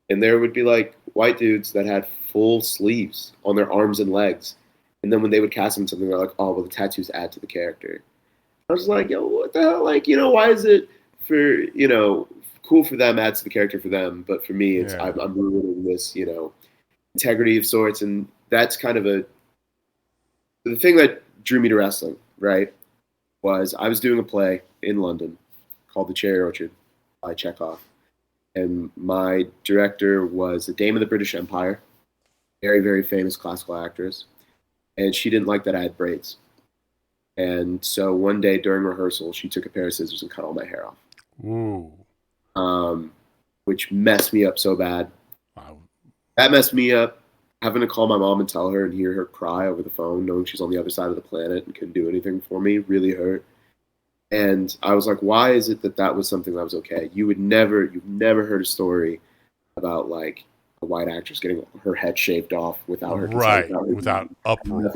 And there would be like white dudes that had full sleeves on their arms and legs. And then when they would cast them something, they're like, oh, well, the tattoos add to the character. I was like, yo, what the hell? Like, you know, why is it for, you know, cool for them, adds to the character for them. But for me, it's I'm ruining this, you know, integrity of sorts. And that's kind of the thing that drew me to wrestling, right, was I was doing a play in London called The Cherry Orchard by Chekhov. And my director was a dame of the British Empire, very, very famous classical actress. And she didn't like that I had braids. And so one day during rehearsal, she took a pair of scissors and cut all my hair off. Ooh. Which messed me up so bad. Wow. That messed me up. Having to call my mom and tell her and hear her cry over the phone, knowing she's on the other side of the planet and couldn't do anything for me, really hurt. And I was like, why is it that was something that was okay? You've never heard a story about like a white actress getting her head shaved off without her consent. Right, without uproar.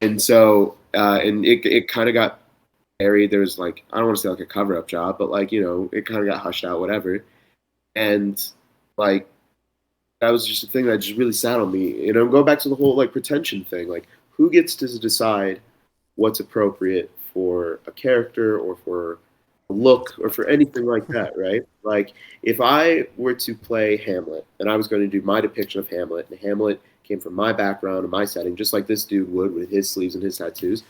And so, and it kind of got buried. There was like, I don't want to say like a cover up job, but like, it kind of got hushed out, whatever. And like, that was just a thing that just really sat on me. Go back to the whole like pretension thing. Like, who gets to decide what's appropriate for a character or for a look or for anything like that, right? Like, if I were to play Hamlet and I was going to do my depiction of Hamlet, and Hamlet came from my background and my setting, just like this dude would with his sleeves and his tattoos,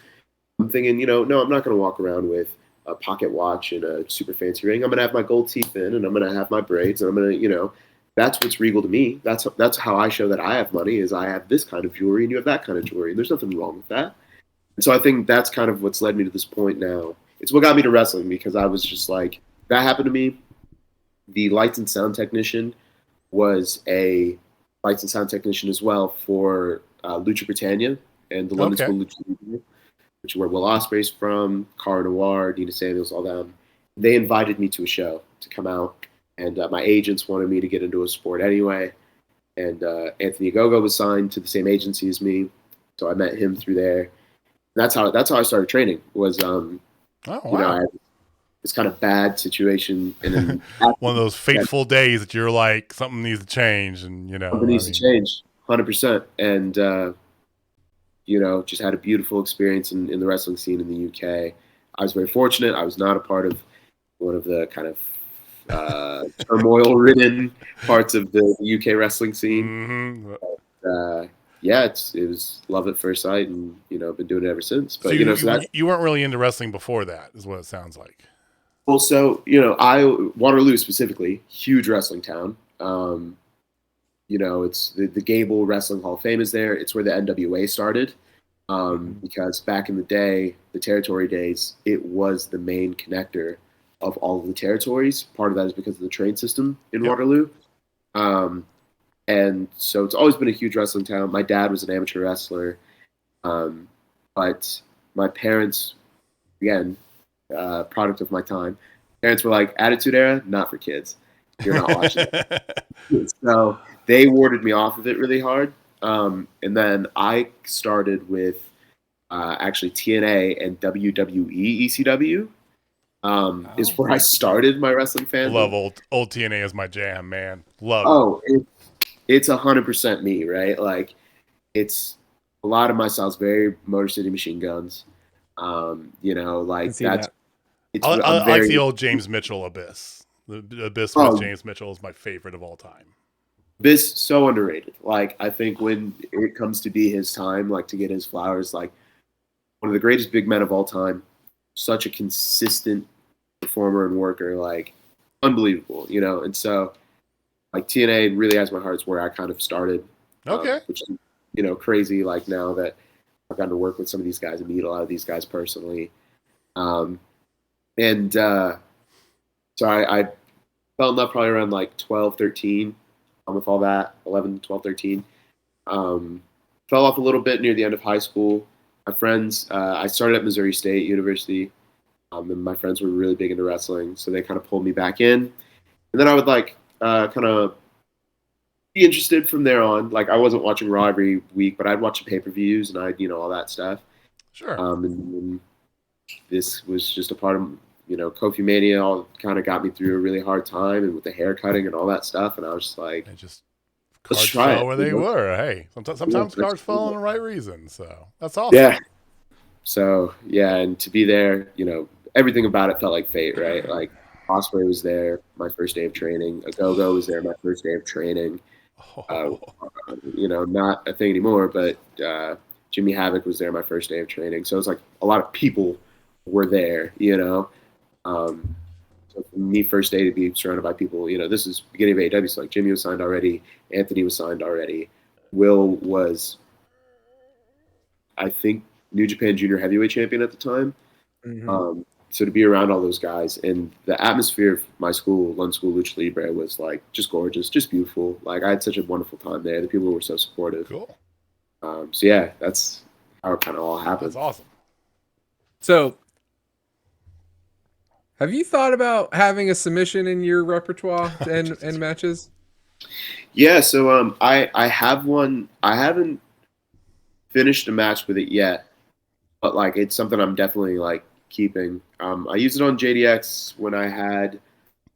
I'm thinking, no, I'm not going to walk around with a pocket watch and a super fancy ring. I'm going to have my gold teeth in, and I'm going to have my braids, and I'm going to, that's what's regal to me. That's how I show that I have money, is I have this kind of jewelry and you have that kind of jewelry. And there's nothing wrong with that. And so I think that's kind of what's led me to this point now. It's what got me to wrestling, because I was just like, that happened to me. The lights and sound technician was a lights and sound technician as well for Lucha Britannia and the London School Lucha Libre, which is where Will Ospreay's from, Cara Noir, Dina Samuels, all them. They invited me to a show to come out, and my agents wanted me to get into a sport anyway. And Anthony Ogogo was signed to the same agency as me, so I met him through there. And that's how I started training. Was I had this kind of bad situation, and then one of those fateful days that you're like, something needs to change, and something needs to change, 100%. And just had a beautiful experience in the wrestling scene in the UK. I was very fortunate. I was not a part of one of the kind of turmoil-ridden parts of the UK wrestling scene. Mm-hmm. It was love at first sight, and been doing it ever since. But so you weren't really into wrestling before that, is what it sounds like. Well, so Waterloo specifically, huge wrestling town. It's the Gable Wrestling Hall of Fame is there. It's where the NWA started, because back in the day, the territory days, it was the main connector of all of the territories. Part of that is because of the train system in Waterloo. And so it's always been a huge wrestling town. My dad was an amateur wrestler, but my parents, again, product of my time, parents were like, Attitude Era, not for kids. You're not watching it. So they warded me off of it really hard. And then I started with actually TNA and WWE ECW. Is where I started my wrestling fandom. Love old TNA is my jam, man. Love it. It's 100% me, right? Like, it's a lot of my styles, very Motor City Machine Guns. Like that's. I like the old James Mitchell Abyss. The Abyss with James Mitchell is my favorite of all time. Abyss, so underrated. Like, I think when it comes to be his time, like to get his flowers, like one of the greatest big men of all time, such a consistent performer and worker, like unbelievable, and so like TNA really has my heart. It's where I kind of started. Which is, crazy, like now that I've gotten to work with some of these guys and meet a lot of these guys personally. So I fell in love probably around like 12, 13, with all that, 11, 12, 13. Fell off a little bit near the end of high school. My friends, I started at Missouri State University, and my friends were really big into wrestling, so they kind of pulled me back in. And then I would like kind of be interested from there on. Like, I wasn't watching Raw every week, but I'd watch the pay-per-views and I'd, all that stuff. Sure. And this was just a part of, Kofi Mania all kind of got me through a really hard time, and with the hair cutting and all that stuff. And I was just like, let's try it. Where they were. Hey, sometimes cards fell on the right reason. So that's awesome. Yeah. So, yeah. And to be there, everything about it felt like fate, right? Like, Ospreay was there my first day of training. Ogogo was there my first day of training. Not a thing anymore, but Jimmy Havoc was there my first day of training. So it was like a lot of people were there, So for me, first day to be surrounded by people, this is beginning of AEW. So like Jimmy was signed already. Anthony was signed already. Will was, I think, New Japan Junior Heavyweight Champion at the time. Mm-hmm. So to be around all those guys, and the atmosphere of my school, London School Lucha Libre, was like just gorgeous, just beautiful. Like, I had such a wonderful time there. The people were so supportive. Cool. So yeah, that's how it kind of all happened. That's awesome. So, have you thought about having a submission in your repertoire and matches? Yeah. So I have one. I haven't finished a match with it yet. but like it's something I'm definitely like keeping. I used it on JDX when I had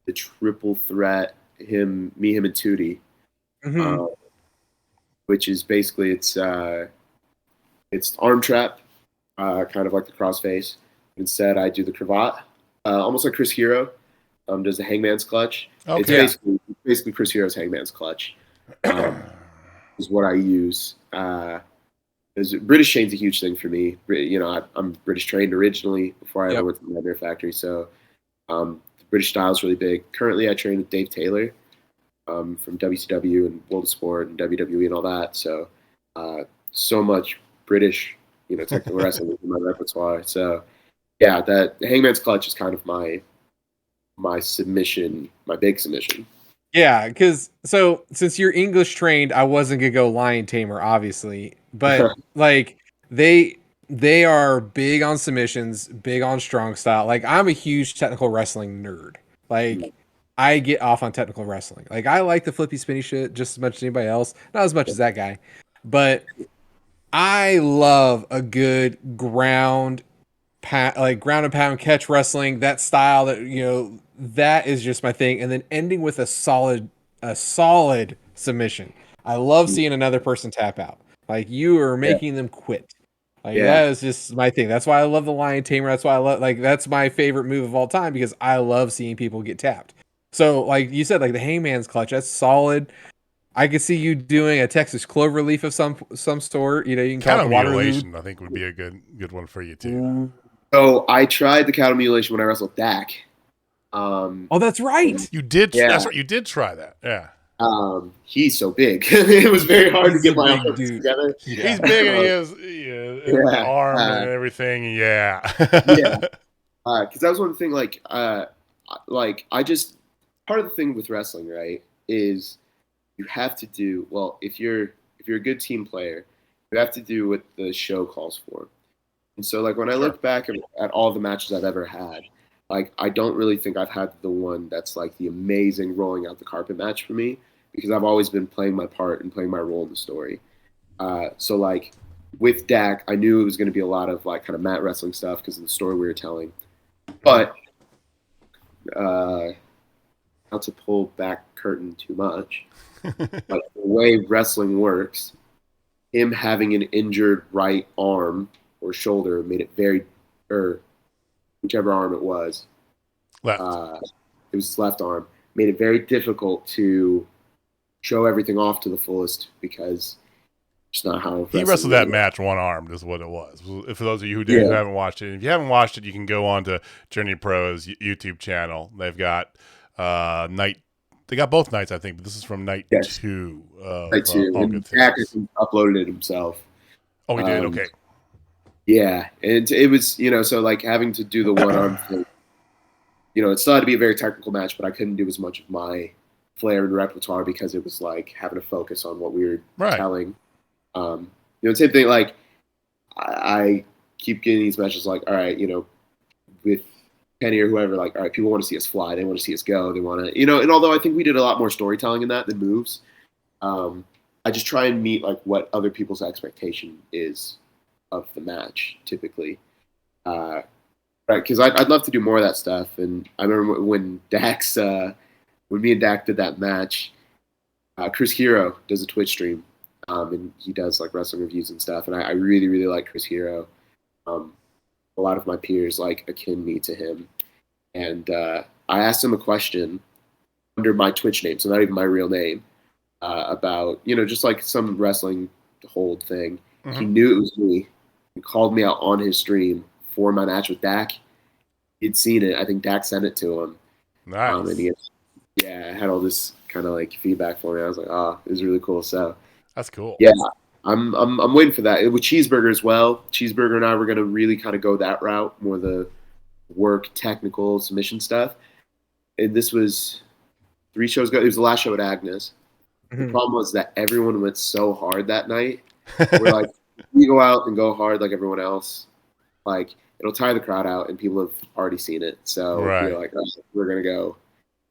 the triple threat, him, and Tootie, which is basically it's arm trap, kind of like the crossface. Instead, I do the cravat, almost like Chris Hero does the hangman's clutch. Okay. It's basically Chris Hero's hangman's clutch is what I use. British chain's a huge thing for me. You know, I'm British trained originally before I ever went to the Nightmare Factory, so the British style is really big. Currently, I train with Dave Taylor from WCW and World of Sport and WWE and all that. So, so much British, you know, technical wrestling in my repertoire. So, yeah, that hangman's clutch is kind of my submission, my big submission. Yeah, because so since you're English trained, I wasn't gonna go lion tamer, obviously, but like they are big on submissions, big on strong style. Like I'm a huge technical wrestling nerd. Like I get off on technical wrestling. Like I like the flippy spinny shit just as much as anybody else, not as much as that guy, but I love a good ground and pound catch wrestling, that style that, you know, that is just my thing. And then ending with a solid submission. I love seeing another person tap out. Like you are making them quit. Like that is just my thing. That's why I love the lion tamer. That's why I love, like, that's my favorite move of all time because I love seeing people get tapped. So like you said, like the hangman's clutch, that's solid. I could see you doing a Texas clover leaf of some sort. You know, you can call it the water mutilation. I think would be a good one for you too. So I tried the cattle mutilation when I wrestled Dak. Oh, that's right. You did. Yeah. That's right. You did try that. Yeah. He's so big. It was very hard to get my arms together. Yeah. He's big and he has an arm and everything. Yeah. Because that was one thing. Like I just part of the thing with wrestling, right, is you have to do well. If you're a good team player, you have to do what the show calls for. And so, like, when I look back at all the matches I've ever had, like, I don't really think I've had the one that's, like, the amazing rolling out the carpet match for me because I've always been playing my part and playing my role in the story. So, like, with Dak, I knew it was going to be a lot of, like, kind of mat wrestling stuff because of the story we were telling. But, not to pull back curtain too much, but the way wrestling works, him having an injured right arm or shoulder made it or whichever arm it was, left. It was his left arm, made it very difficult to show everything off to the fullest because it's not how he wrestled that match one armed is what it was. For those of you who haven't watched it, if you haven't watched it, you can go on to Journey Pro's YouTube channel. They've got They got both nights, I think, but this is from night 2. Night 2. And Dak uploaded it himself. Oh, he did? Okay. Yeah, and it was, you know, so like having to do the one arm thing, you know, it still had to be a very technical match, but I couldn't do as much of my flair and repertoire because it was like having to focus on what we were telling. You know, same thing, like I keep getting these matches like, all right, you know, with Penny or whoever, like, all right, people want to see us fly, they want to see us go, they want to, you know, and although I think we did a lot more storytelling in that than moves, I just try and meet like what other people's expectation is of the match typically, right? Because I'd love to do more of that stuff. And I remember when me and Dak did that match, Chris Hero does a Twitch stream, and he does like wrestling reviews and stuff. And I really, really like Chris Hero. A lot of my peers like akin me to him, and I asked him a question under my Twitch name, so not even my real name, about, you know, just like some wrestling hold thing. He knew it was me. He called me out on his stream for my match with Dak. He'd seen it. I think Dak sent it to him. Nice. And I had all this kind of like feedback for me. I was like, it was really cool. So that's cool. Yeah, I'm waiting for that. With Cheeseburger as well. Cheeseburger and I were gonna really kind of go that route, more the work, technical submission stuff. And this was 3 shows ago. It was the last show at Agnes. The problem was that everyone went so hard that night. We're like, you go out and go hard like everyone else, like it'll tire the crowd out, and people have already seen it. So we're like, we're gonna go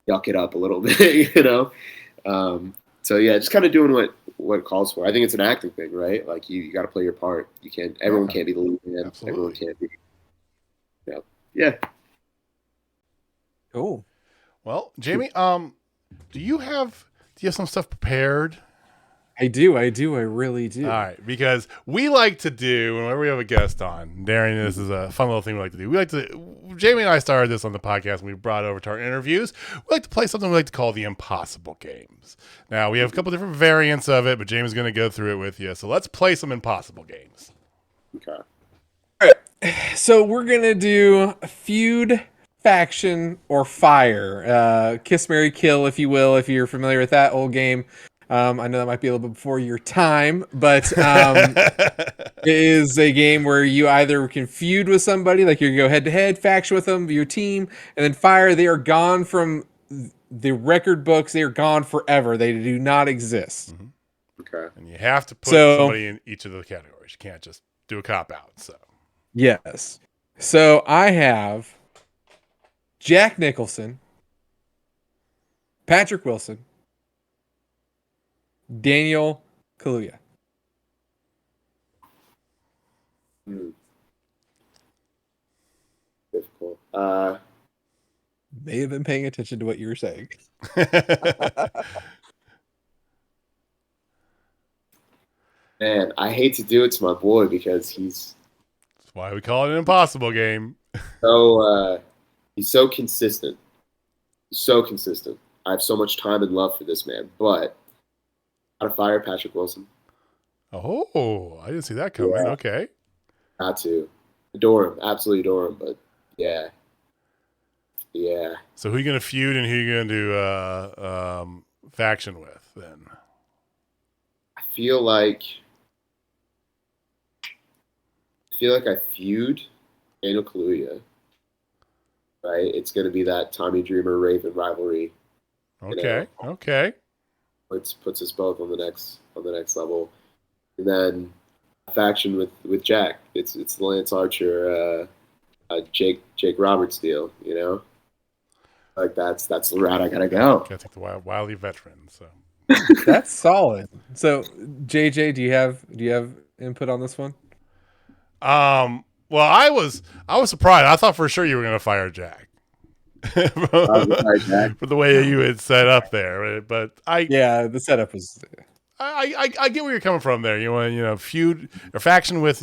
yuck it up a little bit, you know. So yeah, just kind of doing what what it calls for. I think it's an acting thing, right? Like you got to play your part. You can't. Everyone can't be the lead man. Absolutely. Everyone can't be. Yeah. Cool. Well, Jamie, do you have some stuff prepared? I do. I really do. All right, because we like to do whenever we have a guest on, Darian, this is a fun little thing we like to do. Jamie and I started this on the podcast and we brought it over to our interviews. We like to play something we like to call the impossible games. Now, we have a couple different variants of it, but Jamie's going to go through it with you. So let's play some impossible games. Okay. All right. So we're going to do feud, faction, or fire. Kiss, marry, kill, if you will, if you're familiar with that old game. I know that might be a little bit before your time, but it is a game where you either can feud with somebody, like you go head-to-head, faction with them, your team, and then fire. They are gone from the record books. They are gone forever. They do not exist. Mm-hmm. Okay. And you have to put somebody in each of the categories. You can't just do a cop-out. So yes. So I have Jack Nicholson, Patrick Wilson, Daniel Kaluuya. Difficult. May have been paying attention to what you were saying. Man, I hate to do it to my boy because that's why we call it an impossible game. He's so consistent. So consistent. I have so much time and love for this man, but gotta fire Patrick Wilson. Oh, I didn't see that coming. Yeah. Okay. Got to. Adore him. Absolutely adore him, but yeah. Yeah. So who are you going to feud and who are you going to do faction with then? I feel like I feud Daniel Kaluuya. Right? It's going to be that Tommy Dreamer Raven rivalry. Okay. Okay. Puts us both on the next level. And then a faction with Jack. It's the Lance Archer Jake Roberts deal, you know? Like that's the route I gotta go. I think the wily veteran. So that's solid. So JJ, do you have input on this one? Well, I was surprised. I thought for sure you were going to fire Jack. For the way you had set up there, but the setup was. I get where you're coming from there. You want feud or faction with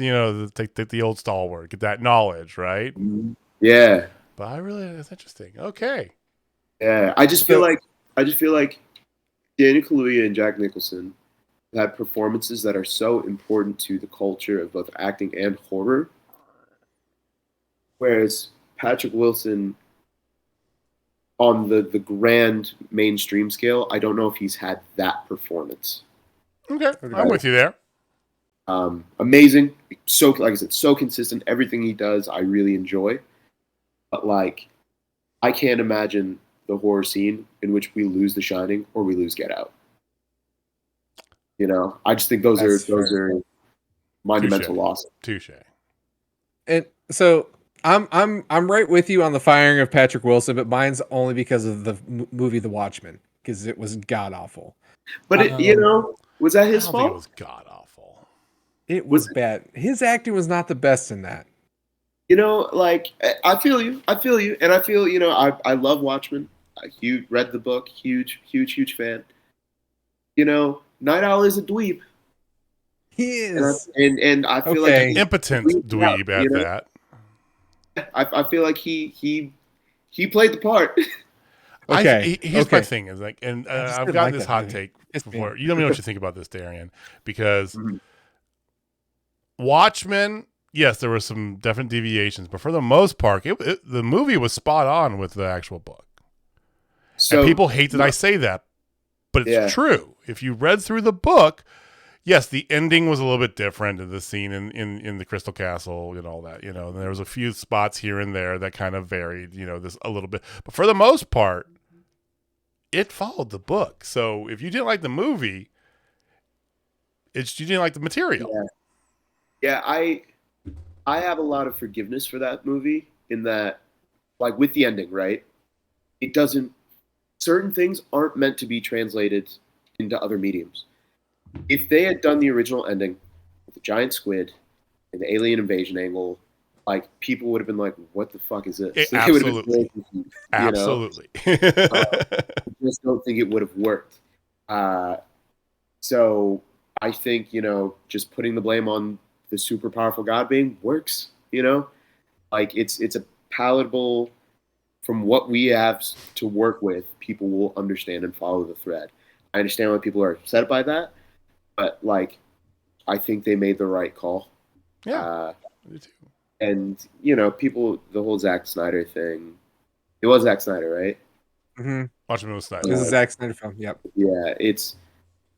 take the old stalwart, get that knowledge, right? Yeah. But that's interesting. Okay. Yeah, I just feel like Daniel Kaluuya and Jack Nicholson have performances that are so important to the culture of both acting and horror, whereas Patrick Wilson, on the grand mainstream scale, I don't know if he's had that performance. Okay, I'm with you there. Amazing, so like I said, so consistent. Everything he does, I really enjoy. But like, I can't imagine the horror scene in which we lose The Shining or we lose Get Out. You know, I just think those are monumental losses. Touche. And so I'm right with you on the firing of Patrick Wilson, but mine's only because of the movie The Watchmen, because it was god awful. But was that his fault? It was god awful. It was bad. His acting was not the best in that. You know, like I feel you, and I feel I love Watchmen. I read the book, huge fan. Night Owl is a dweeb. He is, and I feel like impotent dweeb at that. I feel like he played the part. Okay. Here's my thing is like, and I've got this hot take before. You let me know what you think about this, Darian, because Watchmen. Yes, there were some definite deviations, but for the most part, the movie was spot on with the actual book. So, and people hate that I say that, but it's true. If you read through the book, yes, the ending was a little bit different in the scene in the Crystal Castle and all that. And there was a few spots here and there that kind of varied, this a little bit. But for the most part, it followed the book. So if you didn't like the movie, you didn't like the material. Yeah, I have a lot of forgiveness for that movie in that, like with the ending, right? It doesn't. Certain things aren't meant to be translated into other mediums. if they had done the original ending with the giant squid and the alien invasion angle, like people would have been like, "What the fuck is this?" Like, it would have been really confused, absolutely. I just don't think it would have worked. So I think just putting the blame on the super powerful god being works. Like it's a palatable. From what we have to work with, people will understand and follow the thread. I understand why people are upset by that, but like, I think they made the right call. Yeah, me too. And people, the whole Zack Snyder thing. It was Zack Snyder, right? Mm-hmm. Watching with Snyder. This is Zack Snyder film. Yep. Yeah, it's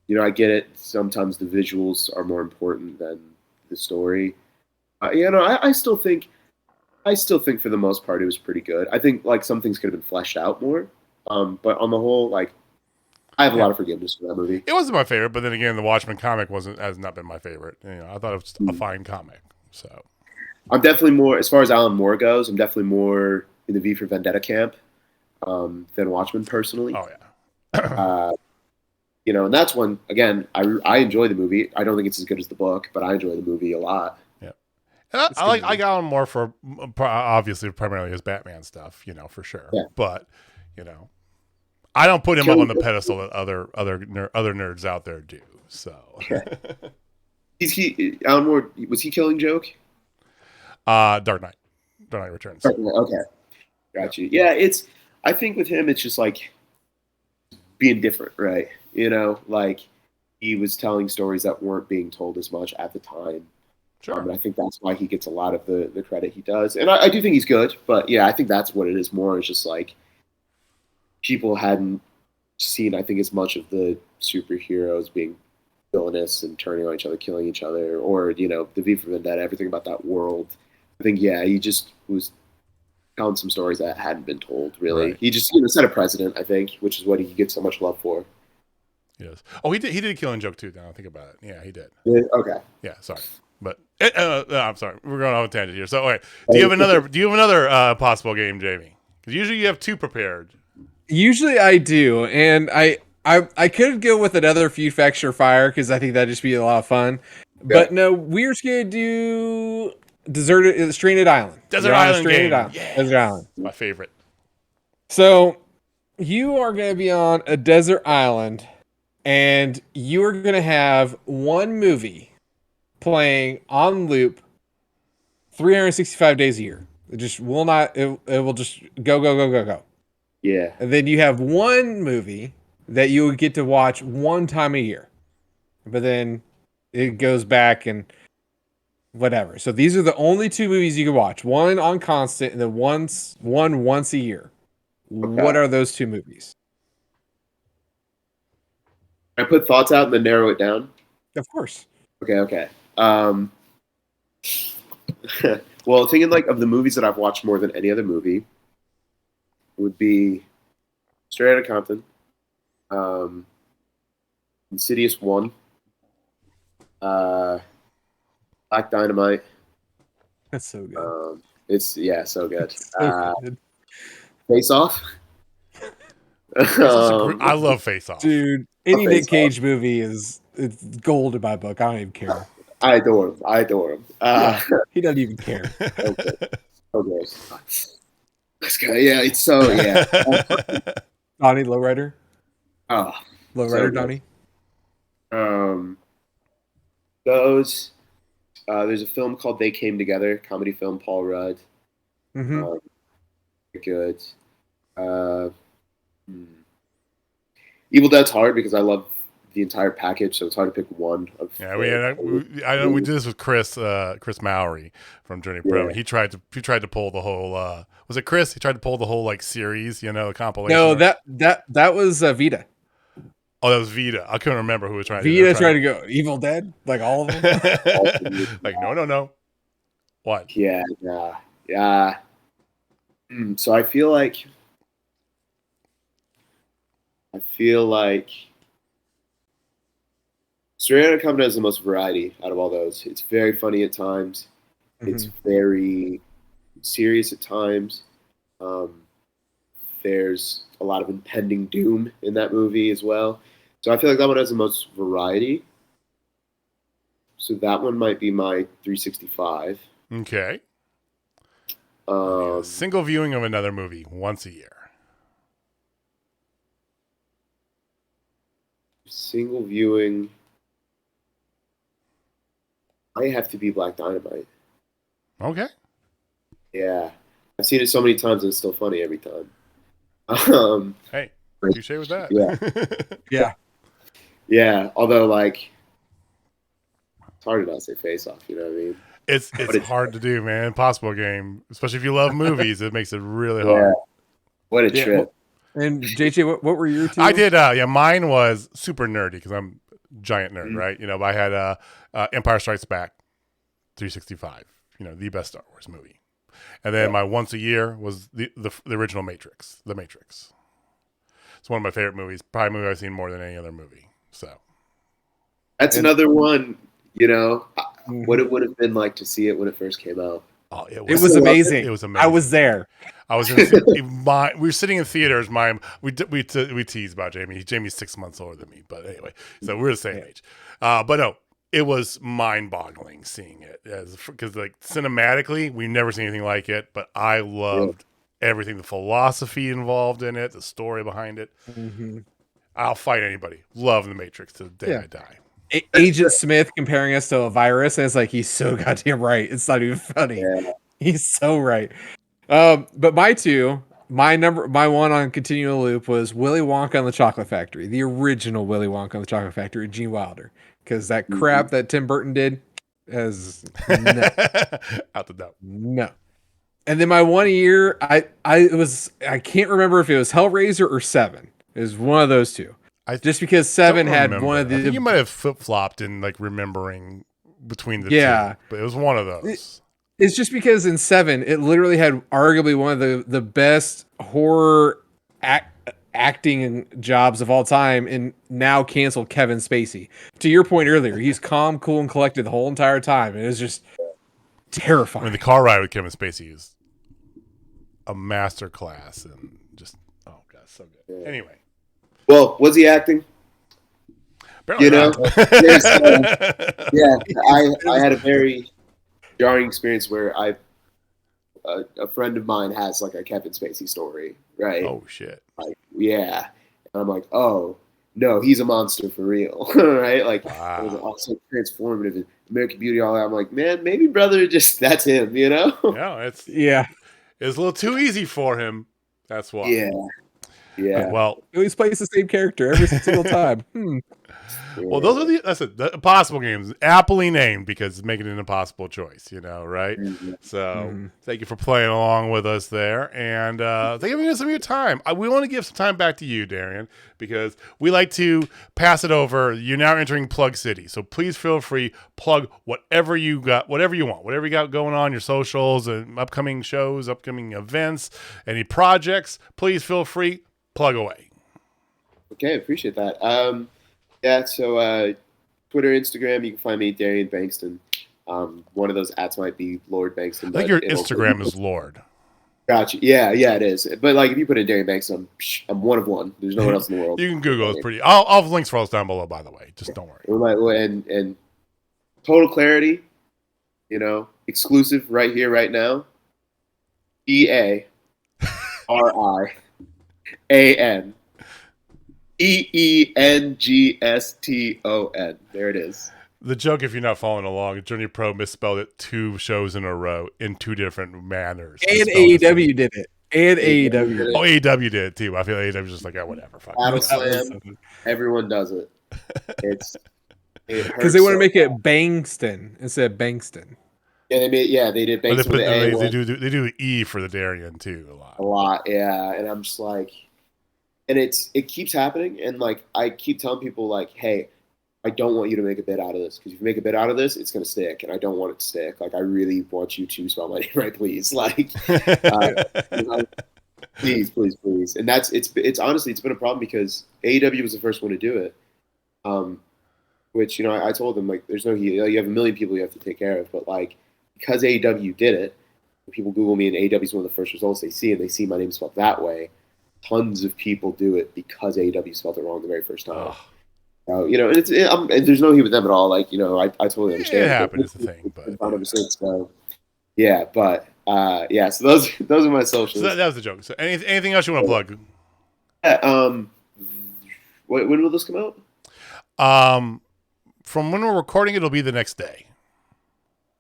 I get it. Sometimes the visuals are more important than the story. I still think for the most part it was pretty good. I think like some things could have been fleshed out more. But on the whole, like I have a lot of forgiveness for that movie. It wasn't my favorite, but then again, the Watchmen comic has not been my favorite. I thought it was a fine comic. So I'm definitely more, as far as Alan Moore goes, I'm definitely more in the V for Vendetta camp than Watchmen personally. Oh yeah. And that's one, again, I enjoy the movie. I don't think it's as good as the book, but I enjoy the movie a lot. Yeah. And I got Alan Moore for obviously primarily his Batman stuff, for sure. Yeah. But I don't put him up on the pedestal that other nerds out there do. So Alan Moore, was he Killing Joke? Dark Knight Returns. Okay, got you. Yeah, I think with him, it's just like being different, right? Like he was telling stories that weren't being told as much at the time. Sure. And I think that's why he gets a lot of the credit he does. And I do think he's good, but yeah, I think that's what it is more. It's just like people hadn't seen, I think, as much of the superheroes being villainous and turning on each other, killing each other, or the V for Vendetta, everything about that world. I think he just was telling some stories that hadn't been told. Really, right. He just set a precedent, I think, which is what he gets so much love for. Yes. Oh, he did a Killing Joke too. Now I think about it. Yeah, he did. Yeah, okay. Yeah. Sorry. But I'm sorry, we're going off a tangent here. So, all right, do you have another possible game, Jamie? Because usually you have two prepared. Usually I do, and I could go with another Feud Factor Fire because I think that'd just be a lot of fun. Yeah. But no, we're just gonna do Stranded Island. Desert Island Stranded game. Island. Yes. Desert Island. My favorite. So you are gonna be on a desert island, and you are gonna have one movie playing on loop 365 days a year. It just will not. It will just go. Yeah. And then you have one movie that you would get to watch one time a year. But then it goes back and whatever. So these are the only two movies you can watch. One on constant and then one once a year. Okay. What are those two movies? I put thoughts out and then narrow it down? Of course. Okay. Well, thinking like of the movies that I've watched more than any other movie would be Straight Outta Compton, Insidious 1, Black Dynamite. That's so good. It's so good. So good. Face Off. I love Face Off, dude. Any Nick Cage movie it's gold in my book. I don't even care. I adore him. He doesn't even care. Okay. This guy, yeah, it's so yeah. Donnie Lowrider. Oh, Lowrider Donnie. Those. There's a film called They Came Together, comedy film, Paul Rudd. Mm-hmm. Good. Evil Dead's hard because I love the entire package, so it's hard to pick one. I know we did this with Chris Mowry from Journey Pro. Yeah. He tried to pull the whole. Was it Chris? He tried to pull the whole compilation. No, that was Vita. Oh, that was Vita. I couldn't remember who was trying. Vita tried to go Evil Dead, like all of them. Like no. What? Yeah. So I feel like. Straight Outta Compton has the most variety out of all those. It's very funny at times. Mm-hmm. It's very serious at times. There's a lot of impending doom in that movie as well. So I feel like that one has the most variety. So that one might be my 365. Okay. Single viewing of another movie once a year. Single viewing. I have to be Black Dynamite. Okay. Yeah. I've seen it so many times and it's still funny every time. Hey, touche with that. Yeah. Yeah. Although, like, it's hard to not say Face Off, you know what I mean? It's hard to do, man. Impossible game. Especially if you love movies, it makes it really hard. What a trip. And JJ, what were your two? I did, mine was super nerdy because I'm a giant nerd, right? But I had Empire Strikes Back 365, the best Star Wars movie. And then my once a year was the original Matrix, The Matrix. It's one of my favorite movies, probably a movie I've seen more than any other movie. So that's another one, what it would have been like to see it when it first came out. Oh, it was amazing. It was amazing. I was there. I was in we were sitting in theaters. We tease about Jamie. Jamie's 6 months older than me, but anyway, so we're the same age. But no, it was mind-boggling seeing it because like cinematically, we've never seen anything like it. But I loved everything, the philosophy involved in it, the story behind it. Mm-hmm. I'll fight anybody. Love The Matrix to the day I die. Agent Smith comparing us to a virus, and it's like he's so goddamn right. It's not even funny. Yeah. He's so right. But my one on Continual Loop was Willy Wonka and the Chocolate Factory, the original Willy Wonka and the Chocolate Factory, Gene Wilder, because that crap that Tim Burton did is out the door. No. And then my 1 year, I can't remember if it was Hellraiser or Seven. It was one of those two. Just because Seven had one of the... I think you might have flip-flopped in like remembering between the two. But it was one of those. It's just because in Seven, it literally had arguably one of the best horror acting jobs of all time, and now canceled Kevin Spacey. To your point earlier, he's calm, cool, and collected the whole entire time. It was just terrifying. I mean, the car ride with Kevin Spacey is a masterclass, and just, oh god, so good. Yeah. Anyway. Well, was he acting? Apparently I had a very jarring experience where a friend of mine has like a Kevin Spacey story, right? Oh shit! Like, yeah, and I'm like, oh no, he's a monster for real, right? Like, wow. It was also transformative in American Beauty. All that. I'm like, man, maybe brother, just that's him, No, it's a little too easy for him. That's why. Yeah. Well, he always plays the same character every single time. Well, those are the impossible games, aptly named because it's making an impossible choice, right? Mm-hmm. So thank you for playing along with us there, and thank you for giving us some of your time. We want to give some time back to you, Darian, because we like to pass it over. You're now entering Plug City, so please feel free, plug whatever you got, whatever you want, whatever you got going on, your socials and upcoming shows, upcoming events, any projects. Please feel free, plug away. Okay, appreciate that. So Twitter, Instagram, you can find me, Darian Bengston. One of those ats might be Lord Bengston. I think your Instagram is Lord. Gotcha. Yeah, it is. But like, if you put in Darian Bengston, I'm one of one. There's no one else in the world. You can Google. It's pretty. I'll have links for us down below, by the way. Just don't worry. And total clarity, exclusive right here, right now. DARIAN. EENGSTON. There it is. The joke, if you're not following along, Journey Pro misspelled it 2 shows in a row in 2 different manners. And AEW did it. And AEW did it. Oh, AEW did it too. I feel AEW's just like, whatever. Slam. Everyone does it. Because they want to make it Bengston instead of Bengston. Yeah, they did Bengston. They do E for the Darian too a lot. Yeah, and I'm just like. And it keeps happening, and like I keep telling people, like, hey, I don't want you to make a bit out of this, because if you make a bit out of this, it's gonna stick, and I don't want it to stick. Like, I really want you to spell my name right, please. Like, please. And it's honestly, it's been a problem because AEW was the first one to do it. Which I told them, like, there's no you have a million people you have to take care of, but like because AEW did it, people Google me and AEW is one of the first results they see, and they see my name spelled that way. Tons of people do it because AEW spelled it wrong the very first time. and there's no heat with them at all. Like, I totally understand. It happened. It's a thing, but ever since. So yeah, but yeah. So those are my socials. So that was the joke. So anything else you want to plug? When will this come out? From when we're recording, it'll be the next day.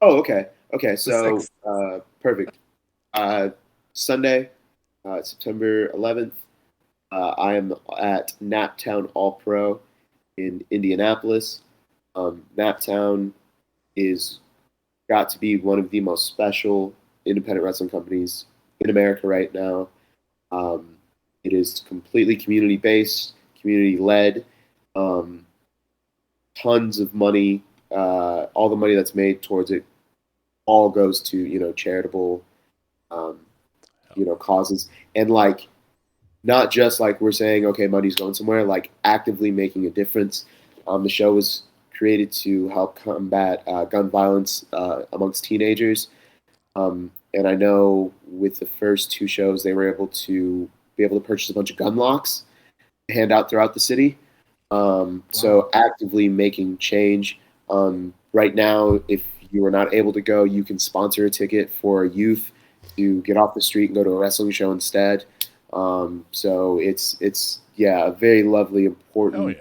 Oh, okay. So perfect. Sunday, September 11th. I am at Naptown All Pro in Indianapolis. Naptown is got to be one of the most special independent wrestling companies in America right now. It is completely community based, community led. Tons of money. All the money that's made towards it all goes to charitable causes, and like not just like we're saying okay money's going somewhere, like actively making a difference. The show was created to help combat gun violence amongst teenagers, and I know with the first 2 shows they were able to purchase a bunch of gun locks to hand out throughout the city. So actively making change. Right now, if you are not able to go, you can sponsor a ticket for youth to get off the street and go to a wrestling show instead. So it's a very lovely, important,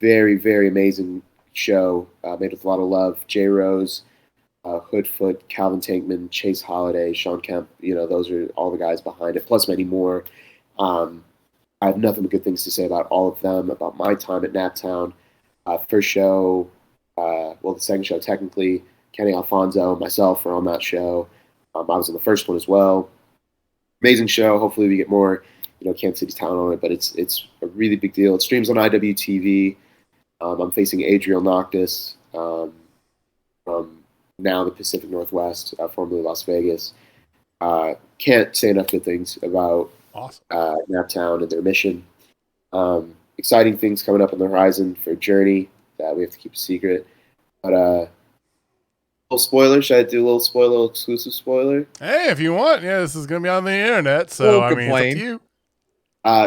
very, very amazing show made with a lot of love. J Rose, Hoodfoot, Calvin Tankman, Chase Holiday, Sean Kemp, those are all the guys behind it, plus many more. I have nothing but good things to say about all of them, about my time at Naptown. First show, the second show technically, Kenny Alfonso and myself were on that show. I was in the first one as well. Amazing show. Hopefully we get more, Kansas City Town on it, but it's a really big deal. It streams on IWTV. I'm facing Adriel Noctis from now the Pacific Northwest, formerly Las Vegas. Can't say enough good things about Naptown and their mission. Exciting things coming up on the horizon for Journey that we have to keep a secret. But little spoiler. Should I do a little exclusive spoiler? Hey, if you want. Yeah, this is going to be on the internet, so I mean, it's up to you.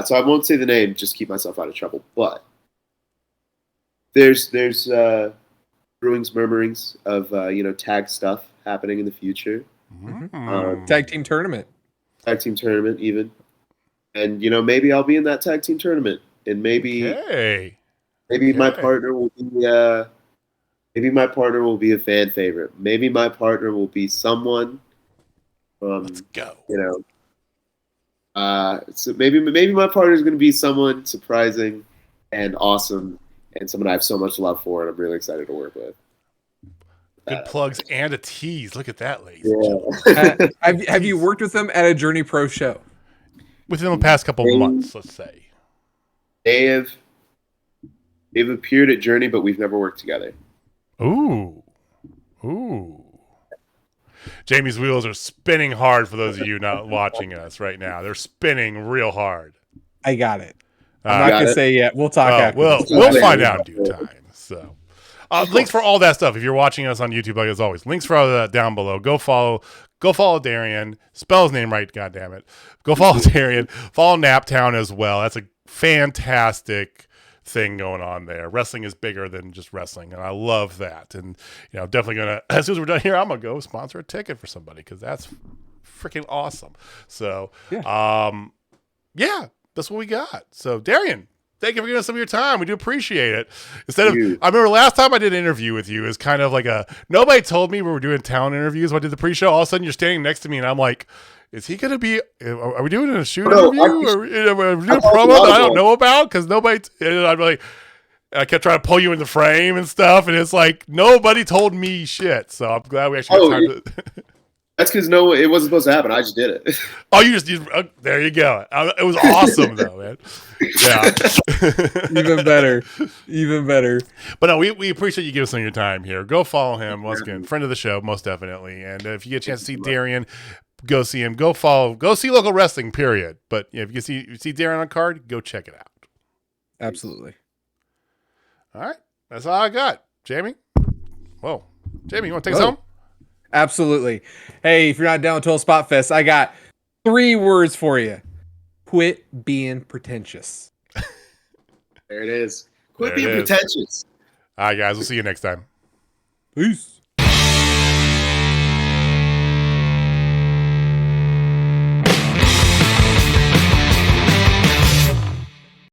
So I won't say the name, just keep myself out of trouble. But there's brewings, murmurings of tag stuff happening in the future. Tag team tournament. Tag team tournament, even. And maybe I'll be in that tag team tournament, and maybe my partner will be maybe my partner will be a fan favorite. Maybe my partner will be someone. Let's go. So maybe my partner is going to be someone surprising and awesome, and someone I have so much love for, and I'm really excited to work with. Good plugs and a tease. Look at that, ladies. Yeah. Have you worked with them at a Journey Pro show? Within the past couple of months, let's say. They've appeared at Journey, but we've never worked together. Ooh. Jamie's wheels are spinning hard for those of you not watching us right now. They're spinning real hard. I got it. I'm not going to say yet. We'll talk after. We'll find out in due time. So, links for all that stuff. If you're watching us on YouTube, like as always, links for all that down below. Go follow Darian. Spell his name right, goddammit. Go follow Darian. Follow Naptown as well. That's a fantastic thing going on there. Wrestling is bigger than just wrestling, and I love that. And definitely gonna, as soon as we're done here, I'm gonna go sponsor a ticket for somebody because that's freaking awesome. So that's what we got. So Darian, thank you for giving us some of your time. We do appreciate it. I remember last time I did an interview with you, is kind of like nobody told me we were doing talent interviews when I did the pre-show. All of a sudden you're standing next to me and I'm like, is he going to be, are we doing a shoot interview? Are we doing a promo that I don't know about? Because nobody, I kept trying to pull you in the frame and stuff. And it's like, nobody told me shit. So I'm glad we actually had time to. That's because it wasn't supposed to happen. I just did it. There you go. It was awesome though, man. Yeah. Even better. But no, we appreciate you giving us some of your time here. Go follow him. Once again, friend of the show, most definitely. And if you get a chance to see Darian, go see him. Go see local wrestling, period. But if you see Darian on card, go check it out. Absolutely. All right. That's all I got. Jamie? Whoa. Jamie, you want to take us home? Absolutely. Hey, if you're not down with Total Spotfest, I got 3 words for you. Quit being pretentious. There it is. Quit There it being is. pretentious. All right, guys. We'll see you next time. Peace.